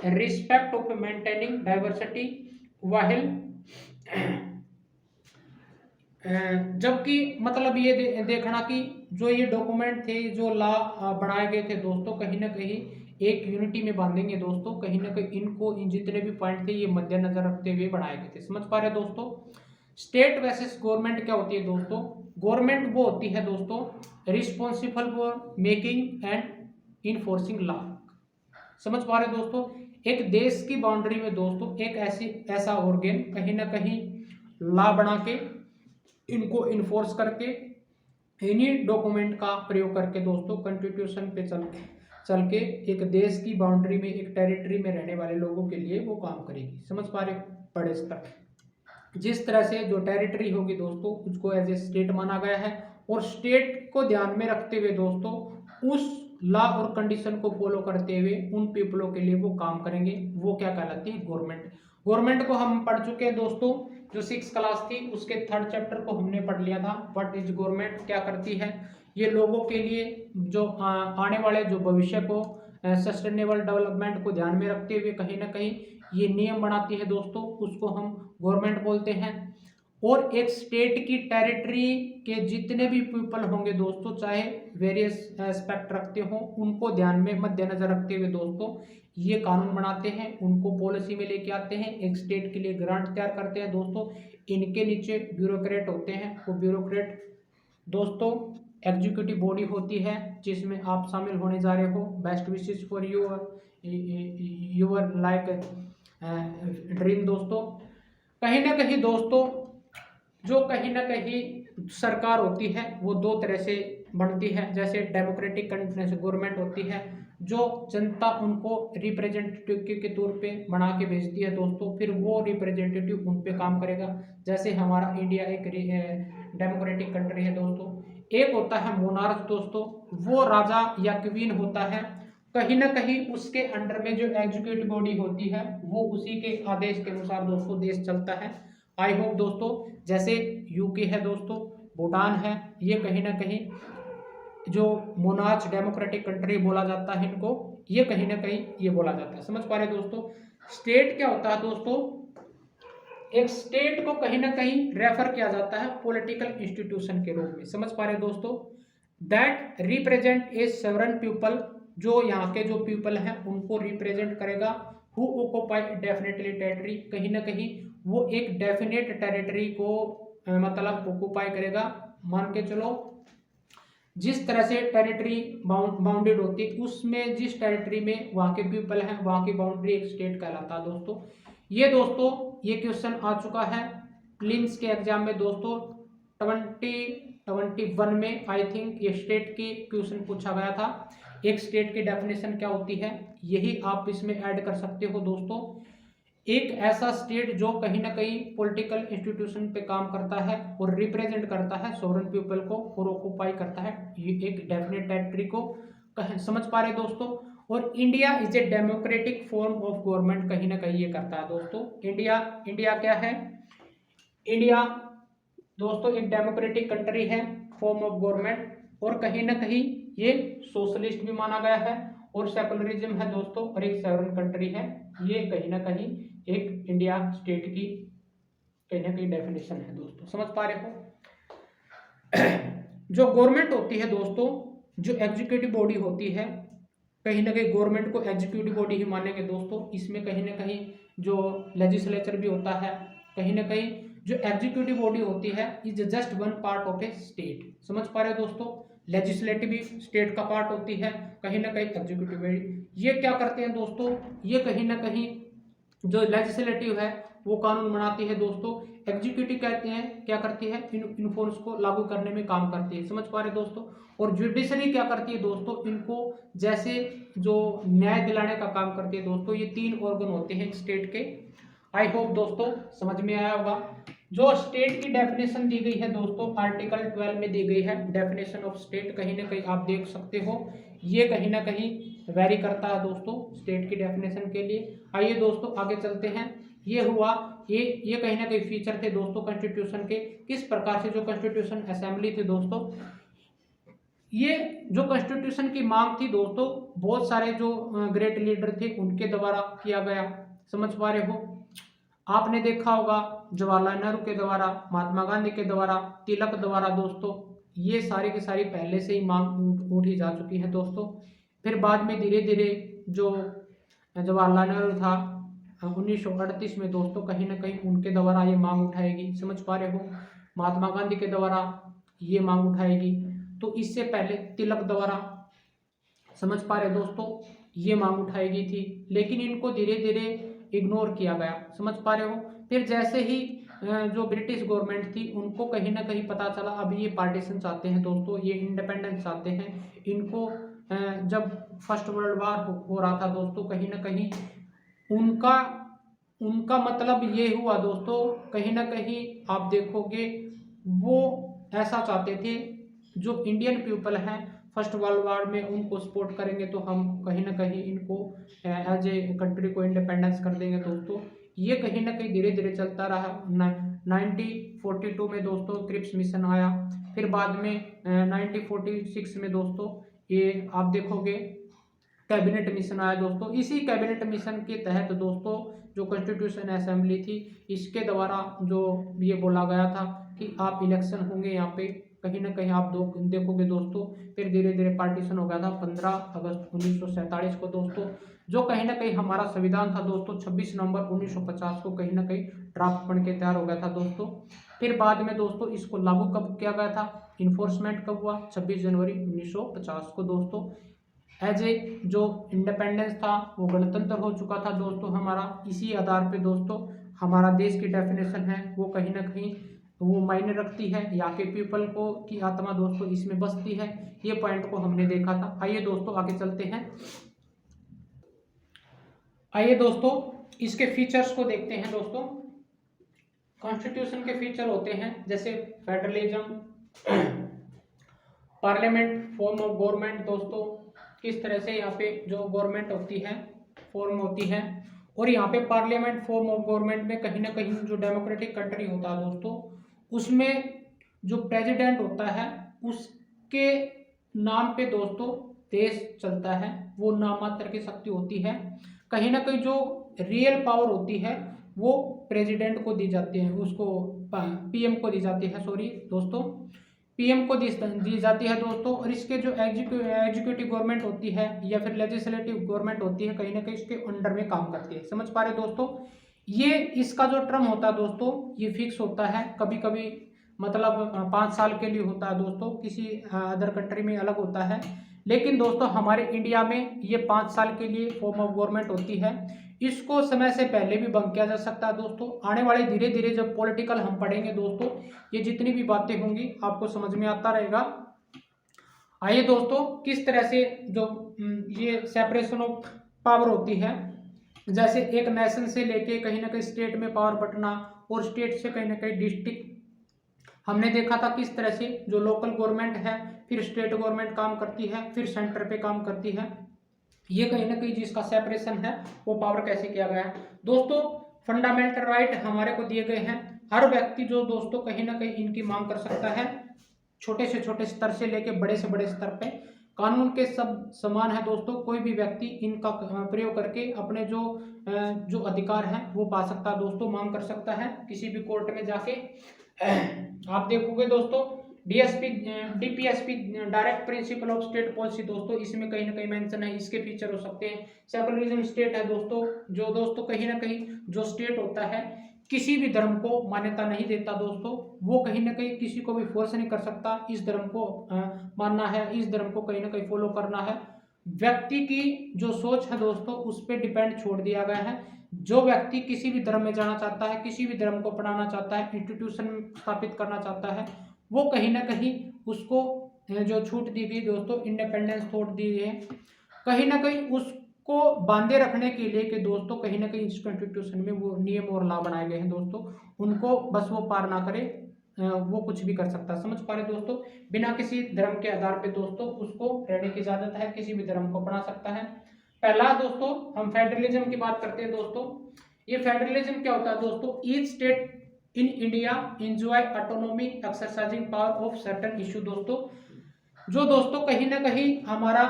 respect of maintaining diversity while जबकि मतलब ये देखना कि जो ये डॉक्यूमेंट थे जो लॉ बनाए गए थे दोस्तों कहीं ना कहीं एक यूनिटी में बांधेंगे दोस्तों, कहीं ना कहीं इनको इन जितने भी पॉइंट थे ये मद्देनजर रखते हुए बनाए गए थे। समझ पा रहे दोस्तों, स्टेट वर्सेस गवर्नमेंट क्या होती है दोस्तों, गवर्नमेंट वो होती है दोस्तों responsible for making and enforcing law. समझ पा रहे दोस्तों, एक देश की बाउंड्री में दोस्तों एक ऐसा ऑर्गेन कहीं ना कहीं लॉ बना के इनको इन्फोर्स करके इन्हीं डॉक्यूमेंट का प्रयोग करके दोस्तों कॉन्स्टिट्यूशन पे चल के एक देश की बाउंड्री में एक टेरिटरी में रहने वाले लोगों के लिए वो काम करेगी। समझ पा रहे बड़े स्तर, जिस तरह से जो टेरिटरी होगी दोस्तों उसको एज ए स्टेट माना गया है, और स्टेट को ध्यान में रखते हुए दोस्तों उस लॉ और कंडीशन को फॉलो करते हुए उन पीपलों के लिए वो काम करेंगे, वो क्या कहलाती है गवर्नमेंट। गवर्नमेंट को हम पढ़ चुके हैं दोस्तों, जो 6th क्लास थी उसके 3rd चैप्टर को हमने पढ़ लिया था। व्हाट इज गवर्नमेंट, क्या करती है, ये लोगों के लिए जो आने वाले जो भविष्य को सस्टेनेबल डेवलपमेंट को ध्यान में रखते हुए कहीं ना कहीं ये नियम बनाती है दोस्तों, उसको हम गवर्नमेंट बोलते हैं। और एक स्टेट की टेरिटरी के जितने भी पीपल होंगे दोस्तों चाहे वेरियस एस्पेक्ट रखते हो, उनको ध्यान में मद्देनजर रखते हुए दोस्तों ये कानून बनाते हैं, उनको पॉलिसी में लेके आते हैं, एक स्टेट के लिए ग्रांट तैयार करते हैं दोस्तों। इनके नीचे ब्यूरोक्रेट होते हैं, वो ब्यूरोक्रेट दोस्तों एग्जीक्यूटिव बॉडी होती है जिसमें आप शामिल होने जा रहे हो। Best wishes for your like dream दोस्तों। कहीं ना कहीं दोस्तों जो कहीं ना कहीं सरकार होती है वो 2 तरह से बनती है, जैसे डेमोक्रेटिक गवर्नमेंट होती है जो जनता उनको रिप्रेजेंटेटिव के तौर पे बना के भेजती है दोस्तों, फिर वो रिप्रेजेंटेटिव उन पे काम करेगा। जैसे हमारा इंडिया एक डेमोक्रेटिक कंट्री है दोस्तों। एक होता है मोनार्क दोस्तों, वो राजा या क्वीन होता है, कहीं ना कहीं उसके अंडर में जो एग्जीक्यूटिव बॉडी होती है वो उसी के आदेश के अनुसार दोस्तों देश चलता है। आई होप दोस्तों, जैसे यूके है दोस्तों, भूटान है, ये कहीं ना कहीं जो मोनार्च डेमोक्रेटिक कंट्री बोला जाता है इनको, ये कहीं ना कहीं ये बोला जाता है। समझ पा रहे दोस्तों, स्टेट क्या होता है दोस्तों, एक स्टेट को कहीं ना कहीं रेफर किया जाता है पॉलिटिकल इंस्टीट्यूशन के रूप में। समझ पा रहे दोस्तों, दैट रिप्रेजेंट ए सेवरन पीपल, जो यहाँ के जो पीपल हैं उनको रिप्रेजेंट करेगा, हु ऑक्यूपाई डेफिनेटली टेरिटरी, कहीं ना कहीं वो एक डेफिनेट टेरिटरी को मतलब ऑक्यूपाई करेगा। मान के चलो जिस तरह से टेरिटरी बाउंडेड होती है उसमें जिस टेरिटरी में वहाँ के पीपल हैं वहाँ की बाउंड्री एक स्टेट कहलाता है दोस्तों। ये दोस्तों ये क्वेश्चन आ चुका है प्रीलिम्स के एग्जाम में दोस्तों 2021 में आई थिंक ये स्टेट की क्वेश्चन पूछा गया था। एक स्टेट की डेफिनेशन क्या होती है यही आप इसमें ऐड कर सकते हो दोस्तों। एक ऐसा स्टेट जो कहीं ना कहीं पॉलिटिकल इंस्टीट्यूशन पे काम करता है और रिप्रेजेंट करता है सोवरेन पीपल को और ऑक्यूपाई करता है ये एक डेफिनेट टेरिटरी को समझ पा रहे दोस्तों। और India is a democratic form of government कहीं ना कहीं ये करता है दोस्तों। इंडिया क्या है? इंडिया दोस्तों एक डेमोक्रेटिक कंट्री है, फॉर्म ऑफ गवर्नमेंट, और कहीं ना कहीं ये सोशलिस्ट भी माना गया है और सेकुलरिज्म है दोस्तों, और एक सॉवरेन कंट्री है। ये कहीं ना कहीं एक इंडिया स्टेट की कहीं ना कहीं डेफिनेशन है दोस्तों, समझ पा रहे हो। जो गवर्नमेंट होती है दोस्तों, जो एग्जीक्यूटिव बॉडी होती है, कहीं ना कहीं गवर्नमेंट को एग्जीक्यूटिव बॉडी ही मानेंगे दोस्तों। इसमें कहीं ना कहीं जो लेजिस्लेचर भी होता है, कहीं ना कहीं जो एग्जीक्यूटिव बॉडी होती है is just one part of A state, समझ पा रहे हो दोस्तों। लेजिस्लेटिव भी स्टेट का पार्ट होती है, कहीं ना कहीं एग्जीक्यूटिव बॉडी। ये क्या करते हैं दोस्तों, ये कहीं ना कहीं जो लेजिस्लेटिव है वो कानून बनाती है दोस्तों। एग्जीक्यूटिव कहते हैं क्या करती है, इन्फोर्स को लागू करने में काम करती है, समझ पा रहे दोस्तों। और जुडिशरी क्या करती है दोस्तों, इनको जैसे जो न्याय दिलाने का काम करती है दोस्तों। ये 3 ऑर्गन होते हैं स्टेट के। आई होप दोस्तों समझ में आया होगा। जो स्टेट की डेफिनेशन दी गई है दोस्तों, आर्टिकल 12 में दी गई है डेफिनेशन ऑफ स्टेट, कहीं ना कहीं आप देख सकते हो ये कहीं ना कहीं वेरी करता है दोस्तों स्टेट की डेफिनेशन के लिए। आइए दोस्तों आगे चलते हैं। ये हुआ ये कहीं ना कहीं फीचर थे दोस्तों कॉन्स्टिट्यूशन के, किस प्रकार से जो कॉन्स्टिट्यूशन असेंबली थी दोस्तों। ये जो कॉन्स्टिट्यूशन की मांग थी दोस्तों, बहुत सारे जो ग्रेट लीडर थे उनके द्वारा किया गया, समझ पा रहे हो। आपने देखा होगा जवाहरलाल नेहरू के द्वारा, महात्मा गांधी के द्वारा, तिलक द्वारा दोस्तों, ये सारी की सारी पहले से ही मांग उठी जा चुकी है दोस्तों। फिर बाद में धीरे धीरे जो जवाहरलाल नेहरू था 1938 में दोस्तों, कहीं ना कहीं उनके द्वारा ये मांग उठाएगी, समझ पा रहे हो। महात्मा गांधी के द्वारा ये मांग उठाएगी, तो इससे पहले तिलक द्वारा, समझ पा रहे दोस्तों, ये मांग उठाएगी थी, लेकिन इनको धीरे धीरे इग्नोर किया गया, समझ पा रहे हो। फिर जैसे ही जो ब्रिटिश गवर्नमेंट थी उनको कहीं ना कहीं पता चला अभी ये पार्टीशन चाहते हैं दोस्तों, ये इंडिपेंडेंस चाहते हैं। इनको जब फर्स्ट वर्ल्ड वार हो रहा था दोस्तों, कहीं ना कहीं उनका मतलब ये हुआ दोस्तों, कहीं ना कहीं आप देखोगे वो ऐसा चाहते थे जो इंडियन पीपल हैं फर्स्ट वर्ल्ड वार में उनको सपोर्ट करेंगे तो हम कहीं ना कहीं इनको एज ए कंट्री को इंडिपेंडेंस कर देंगे दोस्तों। ये कहीं ना कहीं धीरे धीरे चलता रहा। 1942 में दोस्तों क्रिप्स मिशन आया, फिर बाद में 1946 में दोस्तों ये आप देखोगे कैबिनेट मिशन आया दोस्तों। इसी कैबिनेट मिशन के तहत दोस्तों जो कॉन्स्टिट्यूशन असेंबली थी, इसके द्वारा जो ये बोला गया था कि आप इलेक्शन होंगे यहाँ पे, कहीं ना कहीं आप देखोगे दोस्तों। फिर धीरे धीरे पार्टीशन हो गया था 15 अगस्त 1947 को दोस्तों, जो कहीं ना कहीं हमारा संविधान था दोस्तों 26 नवंबर 1950 को कहीं ना कहीं ड्राफ्ट बन के तैयार हो गया था दोस्तों। फिर बाद में दोस्तों इसको लागू कब किया गया था, इन्फोर्समेंट कब हुआ, 26 जनवरी 1950 को दोस्तों। एज ए जो इंडिपेंडेंस था वो गणतंत्र हो चुका था दोस्तों हमारा। इसी आधार पे दोस्तों हमारा देश की डेफिनेशन है वो कहीं ना कहीं वो मायने रखती है, यहाँ के पीपल को की आत्मा दोस्तों इसमें बसती है। ये पॉइंट को हमने देखा था। आइए दोस्तों आगे चलते हैं। आइए दोस्तों इसके फीचर्स को देखते हैं दोस्तों। कॉन्स्टिट्यूशन के फीचर होते हैं जैसे federalism, parliament, form of government दोस्तों, किस तरह से यहाँ पे जो गवर्नमेंट होती है फॉर्म होती है, और यहाँ पे पार्लियामेंट फॉर्म ऑफ गवर्नमेंट में कहीं ना कहीं जो डेमोक्रेटिक कंट्री होता है दोस्तों, उसमें जो प्रेसिडेंट होता है उसके नाम पे दोस्तों देश चलता है, वो नाममात्र की शक्ति होती है। कहीं ना कहीं जो रियल पावर होती है वो प्रेसिडेंट को दी जाती है, उसको पीएम को दी जाती है, सॉरी दोस्तों, पीएम को दी जाती है दोस्तों। और इसके जो एग्जीक्यूटिव गवर्नमेंट होती है या फिर लेजिस्लेटिव गवर्नमेंट होती है, कहीं ना कहीं इसके अंडर में काम करती है, समझ पा रहे दोस्तों। ये इसका जो टर्म होता है दोस्तों ये फिक्स होता है, कभी कभी मतलब 5 साल के लिए होता है दोस्तों, किसी अदर कंट्री में अलग होता है, लेकिन दोस्तों हमारे इंडिया में ये 5 साल के लिए फॉर्म ऑफ गवर्नमेंट होती है। इसको समय से पहले भी बंद किया जा सकता है दोस्तों। आने वाले धीरे धीरे जब पॉलिटिकल हम पढ़ेंगे दोस्तों, ये जितनी भी बातें होंगी आपको समझ में आता रहेगा। आइए दोस्तों, किस तरह से जो ये सेपरेशन ऑफ पावर होती है, जैसे एक नेशन से लेके कहीं ना कहीं स्टेट में पावर बंटना और स्टेट से कहीं ना कहीं डिस्ट्रिक्ट, हमने देखा था किस तरह से जो लोकल गवर्नमेंट है, फिर स्टेट गवर्नमेंट काम करती है, फिर सेंटर पे काम करती है। ये कहीं ना कहीं जिसका सेपरेशन है वो पावर कैसे किया गया है दोस्तों। फंडामेंटल राइट हमारे को दिए गए हैं। हर व्यक्ति जो दोस्तों कहीं ना कहीं इनकी मांग कर सकता है, छोटे से छोटे स्तर से लेके बड़े से बड़े स्तर पे कानून के सब समान है दोस्तों। कोई भी व्यक्ति इनका प्रयोग करके अपने जो अधिकार हैं वो पा सकता है दोस्तों, मांग कर सकता है किसी भी कोर्ट में जाके। आप देखोगे दोस्तों DSP DPSP direct principle of state policy दोस्तों, इसमें कहीं ना कहीं मेंशन है, इसके फीचर हो सकते हैं। सेकुलरिज्म स्टेट है दोस्तों, जो दोस्तों कहीं ना कहीं जो स्टेट होता है किसी भी धर्म को मान्यता नहीं देता दोस्तों, वो कहीं ना कहीं किसी को भी फोर्स नहीं कर सकता इस धर्म को मानना है, इस धर्म को कहीं ना कहीं फॉलो करना है। व्यक्ति की जो सोच है दोस्तों उस पर डिपेंड छोड़ दिया गया है। जो व्यक्ति किसी भी धर्म में जाना चाहता है, किसी भी धर्म को अपनाना चाहता है, इंस्टीट्यूशन स्थापित करना चाहता है, वो कहीं ना कहीं उसको जो छूट दी गई दोस्तों, इंडिपेंडेंस थॉट दी है, कहीं ना कहीं उसको बांधे रखने के लिए कि दोस्तों कहीं ना कहीं इस कॉन्स्टिट्यूशन में वो नियम और लॉ बनाए गए हैं दोस्तों, उनको बस वो पार ना करे, वो कुछ भी कर सकता है। समझ पा रहे दोस्तों, बिना किसी धर्म के आधार पे दोस्तों उसको रहने की इजाजत है, किसी भी धर्म को अपना सकता है। पहला दोस्तों हम फेडरलिज्म की बात करते हैं दोस्तों। ये फेडरलिज्म क्या होता है दोस्तों, each state in India enjoy autonomy exercising power of certain issue दोस्तों। जो दोस्तों कहीं ना कहीं हमारा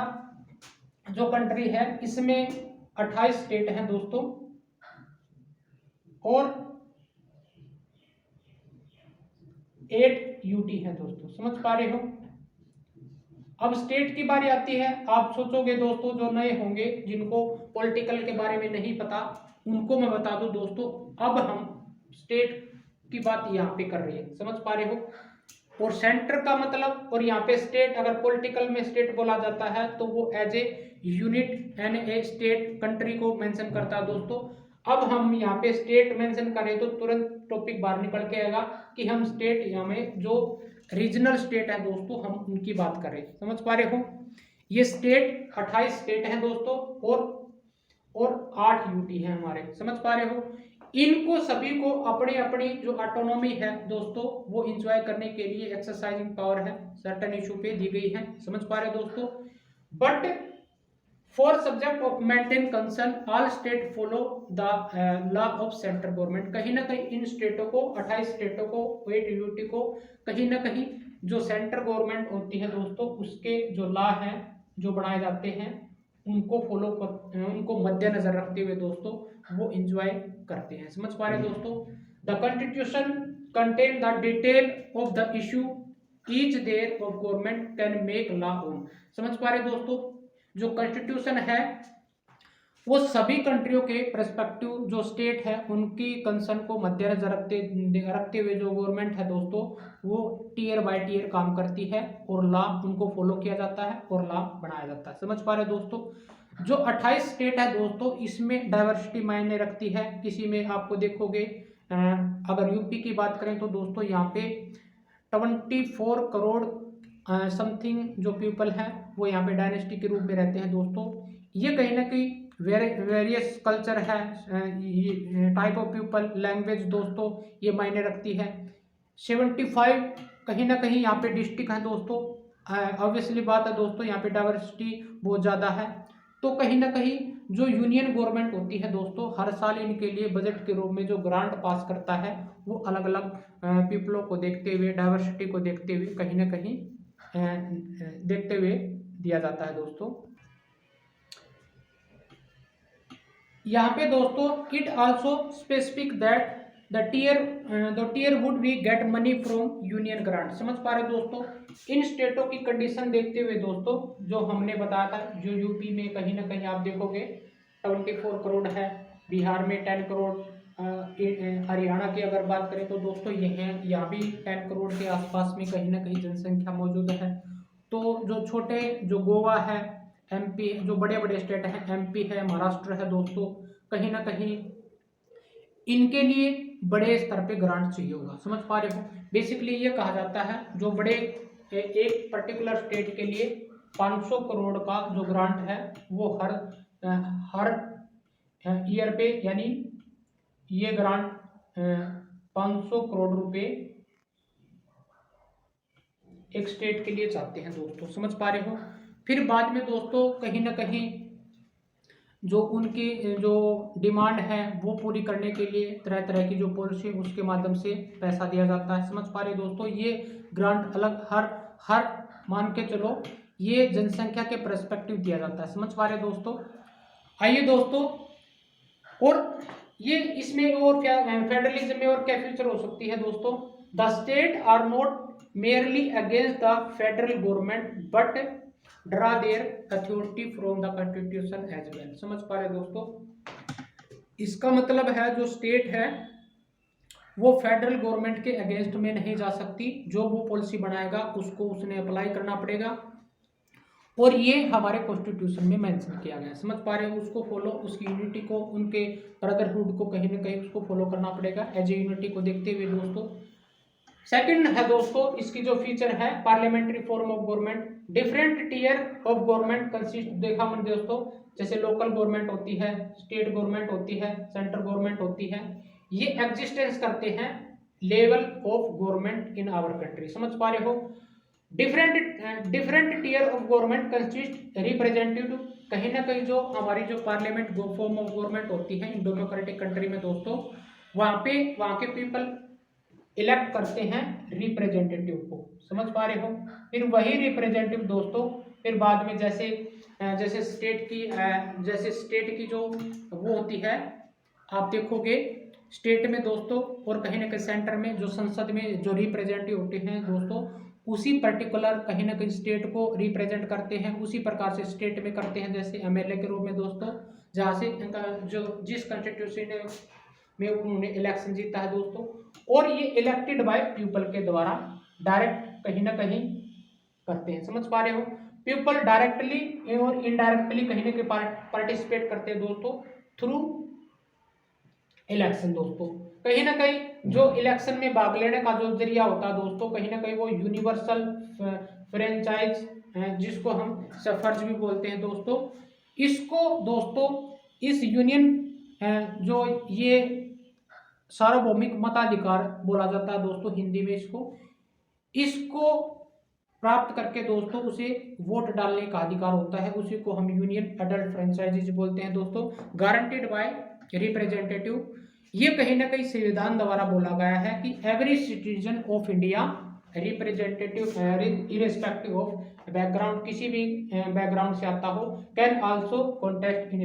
जो कंट्री है इसमें 28 स्टेट हैं दोस्तों और 8 यूटी है दोस्तों। समझ पा रहे हो। अब स्टेट की बारी आती है। आप सोचोगे दोस्तों जो नए होंगे जिनको पॉलिटिकल के बारे में नहीं पता, उनको मैं बता दूं दोस्तों, अब हम स्टेट की बात यहाँ पे कर रही है। समझ पा रहे हो। और सेंटर का मतलब, और यहाँ पे स्टेट, अगर पॉलिटिकल में स्टेट बोला जाता है तो वो as a unit and a state country को मेंशन करता है दोस्तों। अब हम यहाँ पे स्टेट मेंशन करें तो तुरंत टॉपिक बाहर निकल के आएगा कि हम स्टेट यहाँ में जो रीजनल स्टेट है दोस्तों हम उनकी बात करें। समझ पा रहे हो। ये स्टेट 28 स्टेट हैं दोस्तों और 8 यूटी है हमारे। समझ पा रहे हो। इनको सभी को अपनी अपनी जो ऑटोनॉमी है दोस्तों वो एंजॉय करने के लिए एक्सरसाइजिंग पावर है सर्टेन इशू पे दी गई है। समझ पा रहे दोस्तों। But for subject of maintain concern all state follow the law of central government. कहीं ना कहीं इन स्टेटों को 28 स्टेटों को 8 यूटी को कहीं ना कहीं जो सेंट्रल गवर्नमेंट होती है दोस्तों उसके जो लॉ हैं जो बनाए जाते हैं उनको फॉलो कर, उनको मद्देनजर रखते हुए दोस्तों वो एंजॉय करते हैं। समझ पा रहे दोस्तों। The constitution contain the detail of the issue each their of government can make law on. समझ पा रहे दोस्तों। जो कॉन्स्टिट्यूशन है वो सभी कंट्रियों के पर्सपेक्टिव जो स्टेट है उनकी कंसर्न को मद्देनजर रखते हुए जो गवर्नमेंट है दोस्तों वो टीयर बाय टीयर काम करती है और लॉ उनको फॉलो किया जाता है और लॉ बनाया जाता है। समझ पा रहे दोस्तों। जो 28 स्टेट है दोस्तों इसमें डाइवर्सिटी मायने रखती है। किसी में आपको देखोगे अगर यूपी की बात करें तो दोस्तों यहाँ पे 24 करोड़ समथिंग जो पीपल हैं वो यहाँ पे डायनेस्टी के रूप में रहते हैं दोस्तों। ये कहीं ना कहीं वेरियस कल्चर है, टाइप ऑफ पीपल, लैंग्वेज दोस्तों ये मायने रखती है। 75 कहीं ना कहीं यहाँ पे डिस्ट्रिक्ट है दोस्तों। ऑब्वियसली बात है दोस्तों यहाँ पे डाइवर्सिटी बहुत ज़्यादा है। तो कहीं ना कहीं जो यूनियन गवर्नमेंट होती है दोस्तों हर साल इनके लिए बजट के रूप में जो ग्रांट पास करता है वो अलग अलग पीपलों को देखते हुए, डाइवर्सिटी को देखते हुए कहीं ना कहीं देखते हुए दिया जाता है दोस्तों। यहाँ पे दोस्तों it also specific that the tier would be get money from union grant. समझ पा रहे दोस्तों। इन स्टेटों की कंडीशन देखते हुए दोस्तों जो हमने बताया था, जो यूपी में कहीं ना कहीं आप देखोगे 24 करोड़ है, बिहार में 10 करोड़, हरियाणा की अगर बात करें तो दोस्तों ये हैं, यहाँ भी 10 करोड़ के आसपास में कहीं ना कहीं जनसंख्या मौजूद है। तो जो छोटे जो गोवा है, एमपी, जो बड़े बड़े स्टेट हैं, एमपी है, महाराष्ट्र है दोस्तों, कहीं ना कहीं इनके लिए बड़े स्तर पे ग्रांट चाहिए होगा। समझ पा रहे हो? बेसिकली ये कहा जाता है जो बड़े एक पर्टिकुलर स्टेट के लिए 500 करोड़ का जो ग्रांट है वो हर ईयर पे, यानी ये ग्रांट 500 करोड़ रुपए एक स्टेट के लिए चाहते हैं दोस्तों। समझ पा रहे हो? फिर बाद में दोस्तों कहीं ना कहीं जो उनकी जो डिमांड है वो पूरी करने के लिए तरह तरह की जो पॉलिसी उसके माध्यम से पैसा दिया जाता है। समझ पा रहे हो दोस्तों? ये ग्रांट अलग हर मान के चलो, ये जनसंख्या के पर्सपेक्टिव दिया जाता है। समझ पा रहे हो दोस्तों? आइए दोस्तों, और ये इसमें और क्या फेडरलिज्म में और क्या फीचर हो सकती है दोस्तों? The state are not merely against the federal government but draw their authority from the constitution as well। समझ पा रहे दोस्तों? इसका मतलब है जो स्टेट है वो फेडरल गवर्नमेंट के अगेंस्ट में नहीं जा सकती, जो वो पॉलिसी बनाएगा उसको उसने अप्लाई करना पड़ेगा, और ये हमारे कॉन्स्टिट्यूशन में मेंशन किया गया है। समझ पा रहे हो? उसको फॉलो, उसकी यूनिटी को, उनके ब्रदरहुड को कहीं ना कहीं उसको फॉलो करना पड़ेगा एज ए यूनिटी को देखते हुए दोस्तों। सेकंड है दोस्तों इसकी जो फीचर है parliamentary form of government. Different tier of government consist, देखा मैंने दोस्तों, जैसे लोकल गवर्नमेंट होती है, स्टेट गवर्नमेंट होती है, सेंट्रल गवर्नमेंट होती है, ये एग्जिस्टेंस करते हैं level of government in our country. समझ पा रहे हो? Different tier of government consist representative, कहीं ना कहीं जो हमारी जो पार्लियामेंट फॉर्म ऑफ गवर्नमेंट होती है इन डेमोक्रेटिक कंट्री में दोस्तों, वहां के पीपल इलेक्ट करते हैं रिप्रेजेंटेटिव को। समझ पा रहे हो? फिर वही रिप्रेजेंटेटिव दोस्तों फिर बाद में जैसे स्टेट की जो वो होती है, आप देखोगे स्टेट में दोस्तों और कहीं ना कहीं सेंटर में जो संसद में जो रिप्रेजेंटेटिव होते हैं दोस्तों, उसी पर्टिकुलर कहीं ना कहीं स्टेट को रिप्रेजेंट करते हैं, उसी प्रकार से स्टेट में करते हैं जैसे एमएलए के रूप में दोस्तों, जहाँ से जो जिस कंस्टिट्यूशन में उन्होंने इलेक्शन जीता है दोस्तों, और ये इलेक्टेड बाय पीपल के द्वारा डायरेक्ट कहीं ना कहीं करते हैं। समझ पा रहे हो? पीपल डायरेक्टली और इनडायरेक्टली कहीं ना कहीं पार्टिसिपेट करते हैं दोस्तों थ्रू इलेक्शन दोस्तों। कहीं ना कहीं जो इलेक्शन में भाग लेने का जो जरिया होता है दोस्तों, कहीं ना कहीं वो यूनिवर्सल फ्रेंचाइज जिसको हम सफर्ज भी बोलते हैं दोस्तों, इसको दोस्तों इस यूनियन जो ये सार्वभौमिक मताधिकार बोला जाता है दोस्तों हिंदी में, इसको प्राप्त करके दोस्तों उसे वोट डालने का अधिकार होता है, उसी को हम यूनियन अडल्ट फ्रेंचाइजीज बोलते हैं दोस्तों, गारंटेड बाय रिप्रेजेंटेटिव। ये कहीं ना कहीं संविधान द्वारा बोला गया है कि every citizen of India representative irrespective of background, किसी भी बैकग्राउंड से आता हो, can also contest in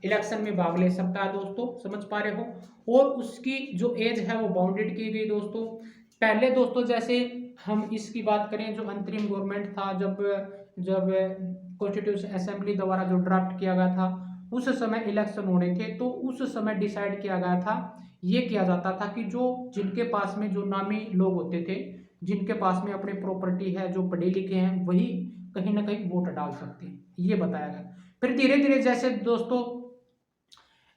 election में भाग ले सकता है दोस्तों। समझ पा रहे हो? और उसकी जो एज है वो बाउंडेड की गई दोस्तों। पहले दोस्तों जैसे हम इसकी बात करें, जो अंतरिम गवर्नमेंट था, जब कॉन्स्टिट्यूशन असेंबली द्वारा जो ड्राफ्ट किया गया था उस समय इलेक्शन होने थे, तो उस समय डिसाइड किया गया था, ये किया जाता था कि जो जिनके पास में जो नामी लोग होते थे, जिनके पास में अपनी प्रॉपर्टी है, जो पढ़े लिखे हैं, वही कहीं ना कहीं वोट डाल सकते हैं, ये बताया गया। फिर धीरे धीरे जैसे दोस्तों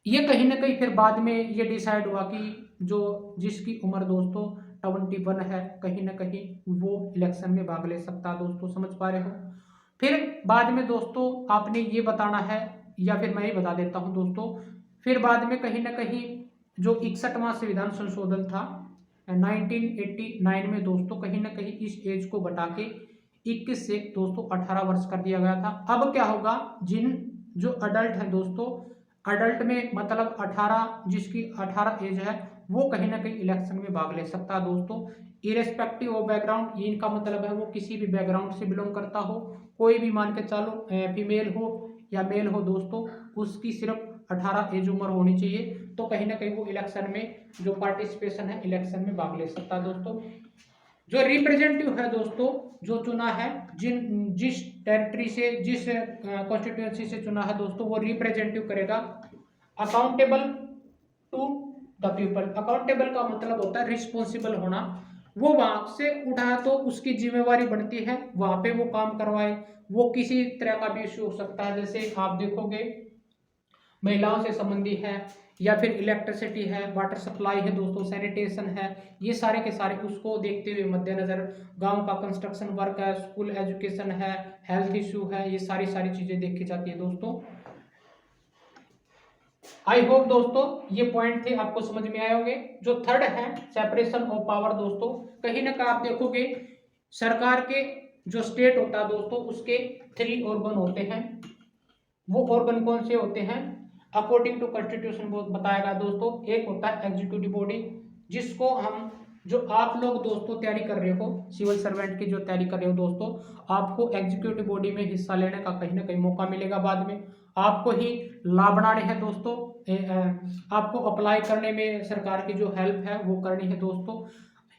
ये कहीं ना कहीं फिर बाद में ये डिसाइड हुआ कि जो जिसकी उम्र दोस्तों 21 है, कहीं ना कहीं वो इलेक्शन में भाग ले सकता है दोस्तों। समझ पा रहे हो? फिर बाद में दोस्तों आपने ये बताना है, या फिर मैं ही बता देता हूं दोस्तों, फिर बाद में कहीं ना कहीं जो 61वां संविधान संशोधन था 1989 में दोस्तों, कहीं ना कहीं इस एज को घटा के 21 से दोस्तों 18 वर्ष कर दिया गया था। अब क्या होगा, जिन जो अडल्ट है दोस्तों, अडल्ट में मतलब 18, जिसकी 18 एज है वो कहीं ना कहीं इलेक्शन में भाग ले सकता है दोस्तों, इरेस्पेक्टिव ऑफ बैकग्राउंड। ये इनका मतलब है वो किसी भी बैकग्राउंड से बिलोंग करता हो, कोई भी मान के चलो फीमेल हो या मेल हो दोस्तों, उसकी सिर्फ 18 एज उम्र होनी चाहिए, तो कहीं ना कहीं वो इलेक्शन में जो पार्टिसिपेशन है इलेक्शन में भाग ले सकता है दोस्तों। जो रिप्रेजेंटेटिव है दोस्तों, जो चुना है, जिस टेरिटरी से, जिस कॉन्स्टिट्यूएंसी से चुना है दोस्तों, वो रिप्रेजेंटेटिव करेगा accountable to the people. Accountable का मतलब होता है रिस्पॉन्सिबल होना, वो वहां से उठाया तो उसकी जिम्मेवारी बनती है वहां पे वो काम करवाए। वो किसी तरह का भी इश्यू हो सकता है, जैसे आप देखोगे महिलाओं से संबंधी है, या फिर इलेक्ट्रिसिटी है, वाटर सप्लाई है दोस्तों, सैनिटेशन है, ये सारे के सारे उसको देखते हुए मद्देनजर गांव का कंस्ट्रक्शन वर्क है, स्कूल एजुकेशन है, हेल्थ इश्यू है, ये सारी सारी चीजें देखी जाती है दोस्तों। आई होप दोस्तों ये पॉइंट थे आपको समझ में आए होंगे। जो थर्ड है सेपरेशन ऑफ पावर दोस्तों, कहीं ना कहीं आप देखोगे सरकार के जो स्टेट होता है दोस्तों उसके 3 ऑर्गन होते हैं। वो ऑर्गन कौन से होते हैं अकॉर्डिंग टू कॉन्स्टिट्यूशन बताएगा दोस्तों। एक होता है एग्जीक्यूटिव बॉडी, जिसको हम जो आप लोग दोस्तों तैयारी कर रहे हो सिविल सर्वेंट की जो तैयारी कर रहे हो दोस्तों, आपको एग्जीक्यूटिव बॉडी में हिस्सा लेने का कहीं ना कहीं मौका मिलेगा। बाद में आपको ही ला बनाने हैं दोस्तों, आपको अप्लाई करने में सरकार की जो हेल्प है वो करनी है दोस्तों।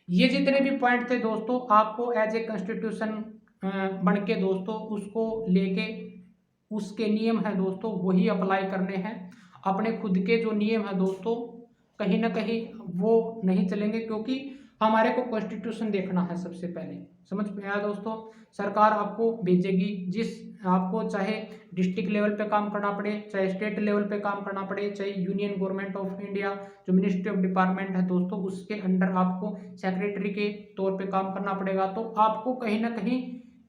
ये जितने भी पॉइंट थे दोस्तों आपको एज ए कॉन्स्टिट्यूशन बन के दोस्तों उसको लेके उसके नियम है दोस्तों वही अप्लाई करने हैं। अपने खुद के जो नियम है दोस्तों कहीं ना कहीं वो नहीं चलेंगे, क्योंकि हमारे को कॉन्स्टिट्यूशन देखना है सबसे पहले। समझ में आया दोस्तों। सरकार आपको भेजेगी, जिस आपको चाहे डिस्ट्रिक्ट लेवल पे काम करना पड़े, चाहे स्टेट लेवल पे काम करना पड़े, चाहे यूनियन गवर्नमेंट ऑफ इंडिया जो मिनिस्ट्री ऑफ डिपार्टमेंट है दोस्तों उसके अंडर आपको सेक्रेटरी के तौर पे काम करना पड़ेगा। तो आपको कहीं ना कहीं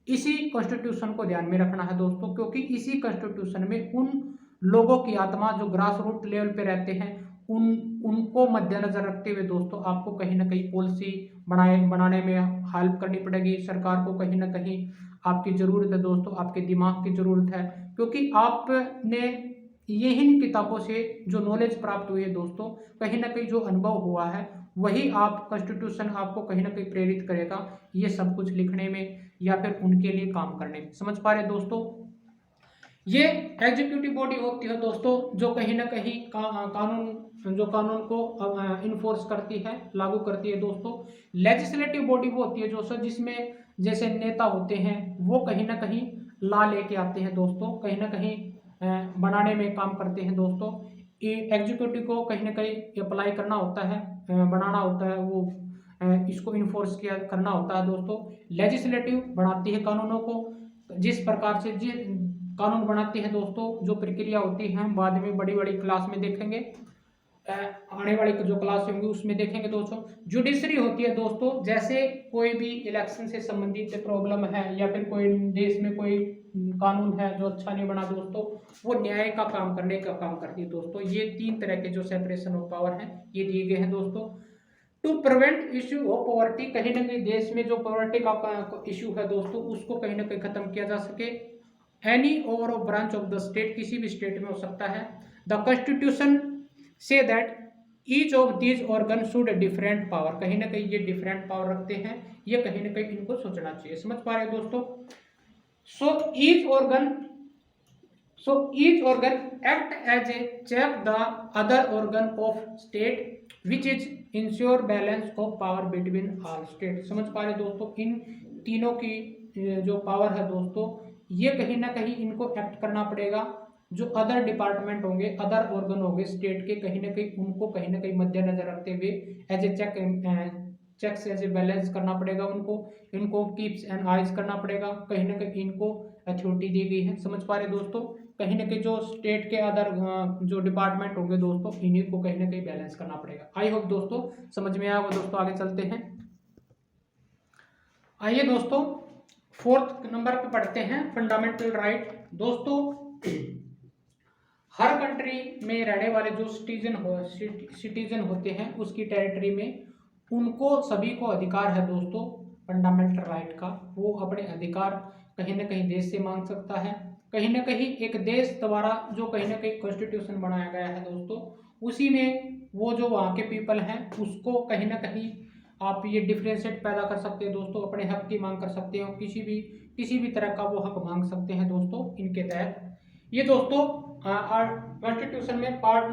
इसी कॉन्स्टिट्यूशन को ध्यान में रखना है दोस्तों, क्योंकि इसी कॉन्स्टिट्यूशन में उन लोगों की आत्मा जो ग्रास रूट लेवल पे रहते हैं उनको मद्देनजर रखते हुए दोस्तों आपको कहीं ना कहीं पॉलिसी बनाने में हेल्प करनी पड़ेगी। सरकार को कहीं ना कहीं आपकी ज़रूरत है दोस्तों, आपके दिमाग की ज़रूरत है, क्योंकि आपने यही किताबों से जो नॉलेज प्राप्त हुई है दोस्तों, कहीं ना कहीं जो अनुभव हुआ है वही आप कॉन्स्टिट्यूशन आपको कहीं ना कहीं प्रेरित करेगा ये सब कुछ लिखने में या फिर उनके लिए काम करने में। समझ पा रहे दोस्तों। ये एग्जीक्यूटिव बॉडी होती है दोस्तों जो कहीं ना कहीं कानून को इन्फोर्स करती है, लागू करती है दोस्तों। लेजिस्लेटिव बॉडी वो होती है जो सर जिसमें जैसे नेता होते हैं वो कहीं ना कहीं ला लेके आते हैं दोस्तों, कहीं ना कहीं बनाने में काम करते हैं दोस्तों। एग्जीक्यूटिव को कहीं ना कहीं अप्लाई करना होता है, बनाना होता है, वो इसको इन्फोर्स किया करना होता है दोस्तों। लेजिस्लेटिव बनाती है कानूनों को, जिस प्रकार से जिस कानून बनाते हैं दोस्तों जो प्रक्रिया होती है हम बाद में बड़ी बड़ी क्लास में देखेंगे, आने वाली जो क्लास होंगी उसमें देखेंगे दोस्तों। जुडिशरी होती है दोस्तों, जैसे कोई भी इलेक्शन से संबंधित प्रॉब्लम है या फिर कोई देश में कोई कानून है जो अच्छा नहीं बना दोस्तों, वो न्याय का काम करने का काम करती है दोस्तों। ये 3 तरह के जो सेपरेशन ऑफ पावर है ये दिए गए हैं दोस्तों। To prevent issue of poverty, कहीं ना कहीं देश में जो पॉवर्टी का इश्यू है दोस्तों उसको कहीं ना कहीं खत्म किया जा सके। Any over of branch of the state, किसी भी स्टेट में हो सकता है। The constitution say that each of these organ should different power, कहीं ना कहीं ये डिफरेंट पावर रखते हैं, ये कहीं ना कहीं इनको सोचना चाहिए। समझ पा रहे हैं दोस्तों। So each organ act as a check the other organ of state which is ensure balance of power between all state. समझ पा रहे दोस्तों। इन तीनों की जो पावर है दोस्तों ये कहीं ना कहीं इनको एक्ट करना पड़ेगा। जो अदर डिपार्टमेंट होंगे, अदर ऑर्गन होंगे स्टेट के, कहीं ना कहीं उनको कहीं ना कहीं मद्देनजर रखते हुए as a checks as a balance करना पड़ेगा उनको, इनको कीप्स एंड आइज करना पड़ेगा, कहीं ना कहीं इनको अथॉरिटी दी गई है। समझ पा रहे दोस्तों। कहीं ना कहीं जो स्टेट के अदर जो डिपार्टमेंट होंगे दोस्तों इन्हीं को कहीं ना कहीं बैलेंस करना पड़ेगा। आई होप दोस्तों समझ में आया होगा दोस्तों। आगे चलते हैं। आइए दोस्तों 4th नंबर पे पढ़ते हैं फंडामेंटल राइट। दोस्तों हर कंट्री में रहने वाले जो सिटीजन होते हैं उसकी टेरिटरी में उनको सभी को अधिकार है दोस्तों फंडामेंटल राइट का। वो अपने अधिकार कहीं ना कहीं देश से मांग सकता है, कहीं ना कहीं एक देश द्वारा जो कहीं ना कहीं कॉन्स्टिट्यूशन बनाया गया है दोस्तों उसी में वो जो वहाँ के पीपल हैं उसको कहीं ना कहीं आप ये डिफ्रेंशिएट पैदा कर सकते हैं दोस्तों, अपने हक की मांग कर सकते हो, किसी भी तरह का वो हक मांग सकते हैं दोस्तों इनके तहत। ये दोस्तों कॉन्स्टिट्यूशन में पार्ट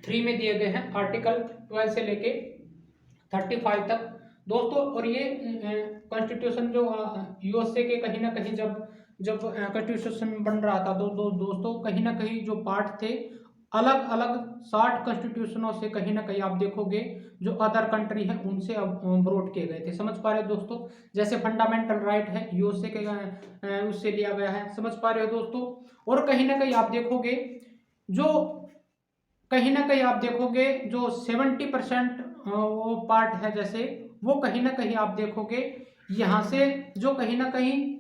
3 में दिए गए हैं, आर्टिकल 12 से लेके 35 तक दोस्तों। और ये कॉन्स्टिट्यूशन जो यूएसए के कहीं ना कहीं जब कॉन्स्टिट्यूशन बन रहा था दोस्तों कहीं ना कहीं जो पार्ट थे अलग अलग 60 कॉन्स्टिट्यूशनों से कहीं ना कहीं आप देखोगे जो अदर कंट्री है उनसे अब ब्रोड किए गए थे। समझ पा रहे हो दोस्तों, जैसे फंडामेंटल राइट है यूएसए के उससे लिया गया है। समझ पा रहे हो दोस्तों, और कहीं ना कहीं आप देखोगे जो कहीं ना कहीं आप देखोगे जो 70% वो पार्ट है, जैसे वो कहीं ना कहीं आप देखोगे यहाँ से जो कहीं ना कहीं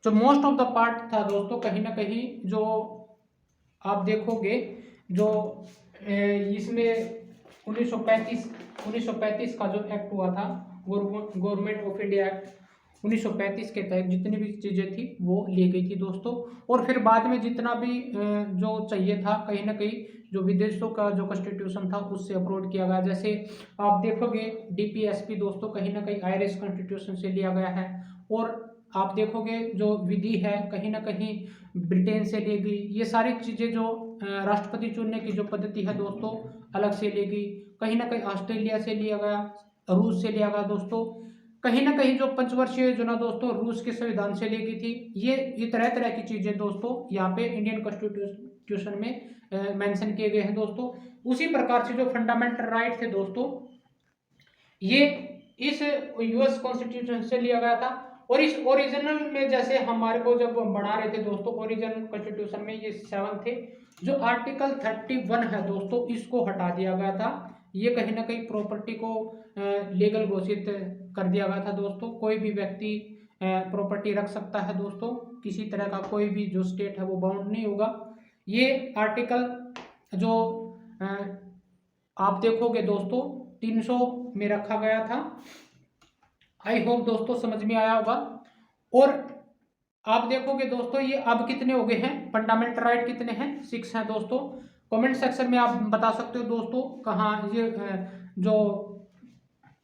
जो मोस्ट ऑफ द पार्ट था दोस्तों, कहीं ना कहीं जो आप देखोगे जो इसमें 1935 का जो एक्ट हुआ था, गवर्नमेंट ऑफ इंडिया एक्ट 1935 के तहत जितनी भी चीज़ें थी वो ली गई थी दोस्तों। और फिर बाद में जितना भी जो चाहिए था कहीं ना कहीं जो विदेशों का जो कॉन्स्टिट्यूशन था उससे अप्रूव किया गया। जैसे आप देखोगे डीपीएसपी दोस्तों कहीं ना कहीं आयरिश कॉन्स्टिट्यूशन से लिया गया है। और आप देखोगे जो विधि है कहीं ना कहीं ब्रिटेन से ली गई। ये सारी चीज़ें जो राष्ट्रपति चुनने की जो पद्धति है दोस्तों अलग से ली गई। कहीं ना कहीं ऑस्ट्रेलिया से लिया गया, रूस से लिया गया दोस्तों। कहीं ना कहीं जो पंचवर्षीय योजना दोस्तों रूस के संविधान से ली गई थी। ये तरह तरह की चीज़ें दोस्तों यहाँ पे इंडियन कॉन्स्टिट्यूशन में मेंशन किए गए हैं दोस्तों। उसी प्रकार से जो फंडामेंटल राइट थे दोस्तों ये इस यूएस कॉन्स्टिट्यूशन से लिया गया था। और इस ओरिजिनल में जैसे हमारे को जब बना रहे थे दोस्तों ओरिजिनल कॉन्स्टिट्यूशन में ये 7 थे। जो आर्टिकल 31 है दोस्तों इसको हटा दिया गया था। ये कहीं ना कहीं प्रॉपर्टी को लीगल घोषित कर दिया गया था दोस्तों। कोई भी व्यक्ति प्रॉपर्टी रख सकता है दोस्तों, किसी तरह का कोई भी जो स्टेट है वो बाउंड नहीं होगा। ये आर्टिकल जो आप देखोगे दोस्तों 300 में रखा गया था। आई होप दोस्तों समझ में आया होगा। और आप देखोगे दोस्तों ये अब कितने हो गए हैं, फंडामेंटल राइट कितने हैं, 6 हैं दोस्तों। कमेंट सेक्शन में आप बता सकते हो दोस्तों कहाँ ये जो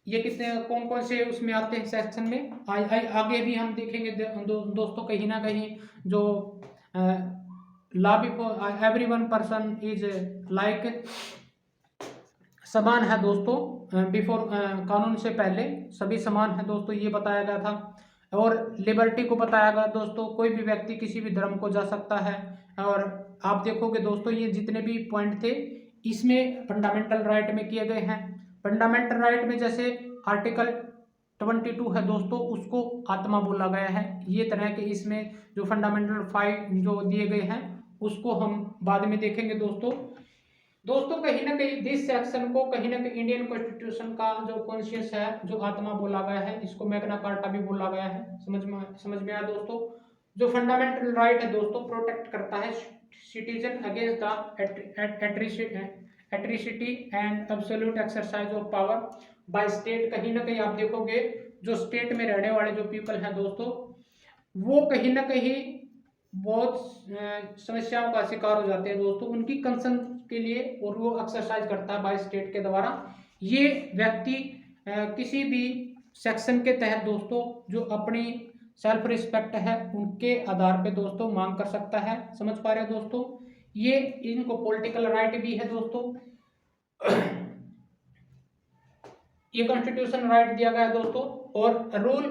ये कितने कौन कौन से उसमें आते हैं सेक्शन में। आगे भी हम देखेंगे दोस्तों कहीं ना कहीं जो law before everyone person is like समान है दोस्तों, बिफोर कानून से पहले सभी समान है दोस्तों ये बताया गया था। और लिबर्टी को बताया गया दोस्तों, कोई भी व्यक्ति किसी भी धर्म को जा सकता है। और आप देखोगे दोस्तों ये जितने भी पॉइंट थे इसमें फंडामेंटल राइट में किए गए हैं। फंडामेंटल राइट में जैसे आर्टिकल 22 है दोस्तों उसको आत्मा बोला गया है। ये तरह के इसमें जो फंडामेंटल 5 जो दिए गए हैं उसको हम बाद में देखेंगे दोस्तों। कहीं ना कहीं दिस सेक्शन को कहीं ना कहीं इंडियन कॉन्स्टिट्यूशन का जो कॉन्शियस है जो आत्मा बोला गया है, इसको मैग्ना कार्टा भी बोला गया है। समझ में आया दोस्तों। जो फंडामेंटल राइट है दोस्तों प्रोटेक्ट करता है citizen against the atrocity and absolute exercise of power by state. कहीं ना कहीं आप देखोगे जो स्टेट में रहने वाले जो पीपल हैं दोस्तों वो कहीं ना कहीं बहुत समस्याओं का शिकार हो जाते हैं दोस्तों उनकी कंसर्न के लिए, और वो एक्सरसाइज करता है बाय स्टेट के द्वारा। ये व्यक्ति किसी भी सेक्शन के तहत दोस्तों जो अपनी सेल्फ रिस्पेक्ट है उनके आधार पे दोस्तों मांग कर सकता है। समझ पा रहे हो दोस्तों, ये इनको पॉलिटिकल राइट भी है दोस्तों। ये कॉन्स्टिट्यूशन राइट दिया गया है दोस्तों। और रूल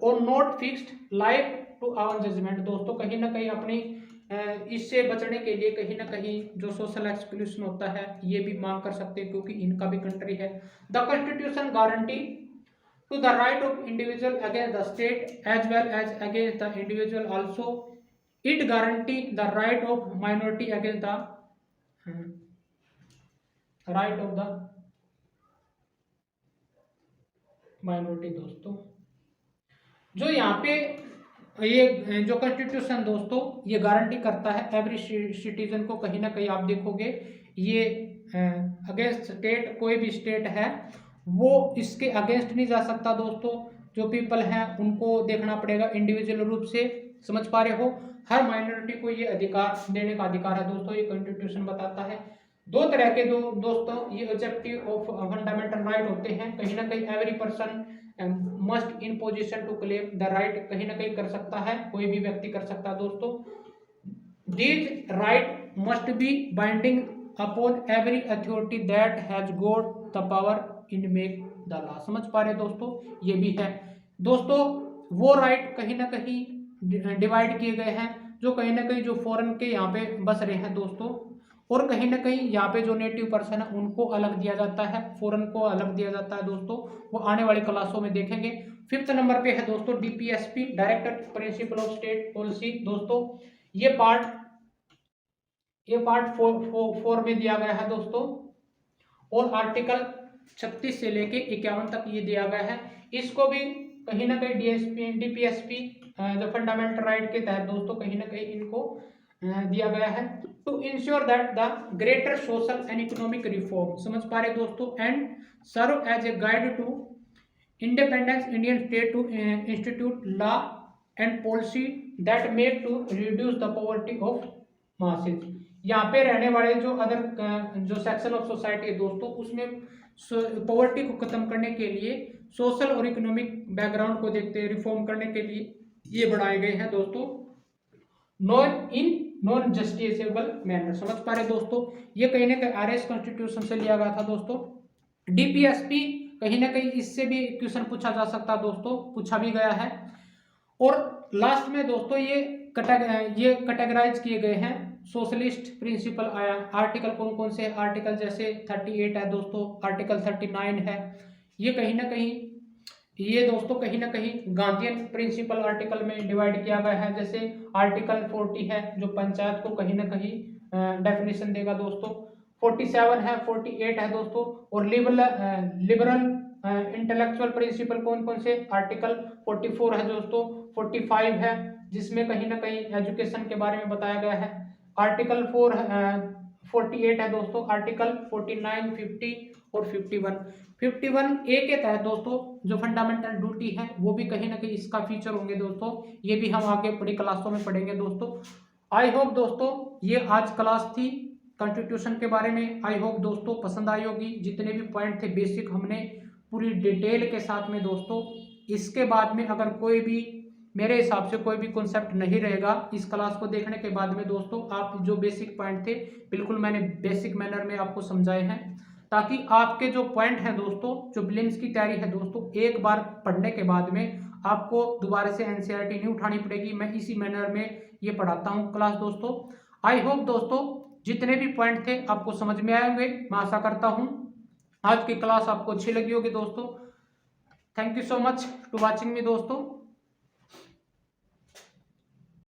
और not fixed life to our judgment दोस्तों, कहीं ना कहीं अपनी इससे बचने के लिए कहीं ना कहीं जो सोशल एक्सक्लूशन होता है ये भी मांग कर सकते हैं क्योंकि इनका भी कंट्री है। The constitution guarantee to the right of individual against the state as well as against the individual also. It guarantee the right of minority against the right of the minority दोस्तों। जो यहाँ पे ये जो constitution दोस्तों ये guarantee करता है एवरी सिटीजन को, कहीं ना कहीं आप देखोगे ये अगेंस्ट स्टेट, कोई भी स्टेट है वो इसके अगेंस्ट नहीं जा सकता दोस्तों। जो पीपल हैं उनको देखना पड़ेगा इंडिविजुअल रूप से। समझ पा रहे हो, हर माइनॉरिटी को ये अधिकार देने का अधिकार है दोस्तों, ये कॉन्स्टिट्यूशन बताता है। दो तरह के दोस्तों ये ऑब्जेक्टिव ऑफ फंडामेंटल राइट होते हैं। कहीं ना कहीं every person must in position to claim the right, कहीं ना कहीं कर सकता है, कोई भी व्यक्ति कर सकता है दोस्तों। These right must be binding upon every authority that has got the power in make the law. समझ पा रहे दोस्तों, ये भी है दोस्तों। वो राइट कहीं ना कहीं डिवाइड किए गए हैं जो कहीं ना कहीं जो फॉरेन के यहाँ पे बस रहे हैं दोस्तों, और कहीं ना कहीं यहाँ पे जो नेटिव पर्सन है उनको अलग दिया जाता है, फॉरेन को अलग दिया जाता है दोस्तों, वो आने वाली क्लासों में देखेंगे। 5th नंबर पे है दोस्तों DPSP, director principle of state policy दोस्तों। ये पार्ट फोर में दिया गया है दोस्तों, और आर्टिकल 36 से लेके 51 तक ये दिया गया है। इसको भी कहीं ना कहीं डीपीएसपी जो फंडामेंटल राइट के तहत दोस्तों कहीं ना कहीं इनको दिया गया है, to ensure that the greater social and economic reform, समझ पा रहे दोस्तों, and serve as a guide to independence Indian state to institute law and policy that make to reduce the poverty of masses. यहाँ पे रहने वाले जो other जो सेक्शन ऑफ सोसाइटी है दोस्तों, उसमें पॉवर्टी को खत्म करने के लिए, सोशल और इकोनॉमिक बैकग्राउंड को देखते हुए रिफॉर्म करने के लिए ये बढ़ाए गए हैं दोस्तों, नॉन जस्टिसेबल मैनर, समझ पा रहे दोस्तों। ये कहीं ना कहीं आरएस कॉन्स्टिट्यूशन से लिया गया था दोस्तों। डीपीएसपी कहीं ना कहीं इससे भी क्वेश्चन पूछा जा सकता है दोस्तों, पूछा भी गया है। और लास्ट में दोस्तों ये कैटेगराइज किए गए हैं सोशलिस्ट प्रिंसिपल आया। आर्टिकल कौन कौन से, आर्टिकल जैसे 38 है दोस्तों, आर्टिकल 39 है, ये कहीं ना कहीं ये दोस्तों कहीं ना कहीं गांधीयन प्रिंसिपल आर्टिकल में डिवाइड किया गया है। जैसे आर्टिकल 40 है जो पंचायत को कहीं ना कहीं डेफिनेशन देगा दोस्तों, 47 है, 48 है दोस्तों, और लिबरल इंटेलेक्चुअल प्रिंसिपल कौन कौन से, आर्टिकल 44 है दोस्तों, 45 है जिसमें कहीं ना कहीं एजुकेशन के बारे में बताया गया है, आर्टिकल 48 है दोस्तों, आर्टिकल 49, 50 और 51 ए के तहत दोस्तों जो फंडामेंटल ड्यूटी है वो भी कहीं ना कहीं इसका फीचर होंगे दोस्तों, ये भी हम आगे बड़ी क्लासों में पढ़ेंगे दोस्तों। आई होप दोस्तों ये आज क्लास थी कॉन्स्टिट्यूशन के बारे में, आई होप दोस्तों पसंद आई होगी। जितने भी पॉइंट थे बेसिक हमने पूरी डिटेल के साथ में दोस्तों, इसके बाद में अगर कोई भी मेरे हिसाब से कोई भी कॉन्सेप्ट नहीं रहेगा इस क्लास को देखने के बाद में दोस्तों, आप जो बेसिक पॉइंट थे बिल्कुल मैंने बेसिक मैनर में आपको समझाए हैं, ताकि आपके जो पॉइंट हैं दोस्तों, जो प्रीलिम्स की तैयारी है दोस्तों, एक बार पढ़ने के बाद में आपको दोबारा से एनसीईआरटी नहीं उठानी पड़ेगी। मैं इसी मैनर में ये पढ़ाता हूँ क्लास दोस्तों। आई होप दोस्तों जितने भी पॉइंट थे आपको समझ में आए होंगे, मैं आशा करता हूँ आज की क्लास आपको अच्छी लगी होगी दोस्तों। Thank you so much to watching me दोस्तों।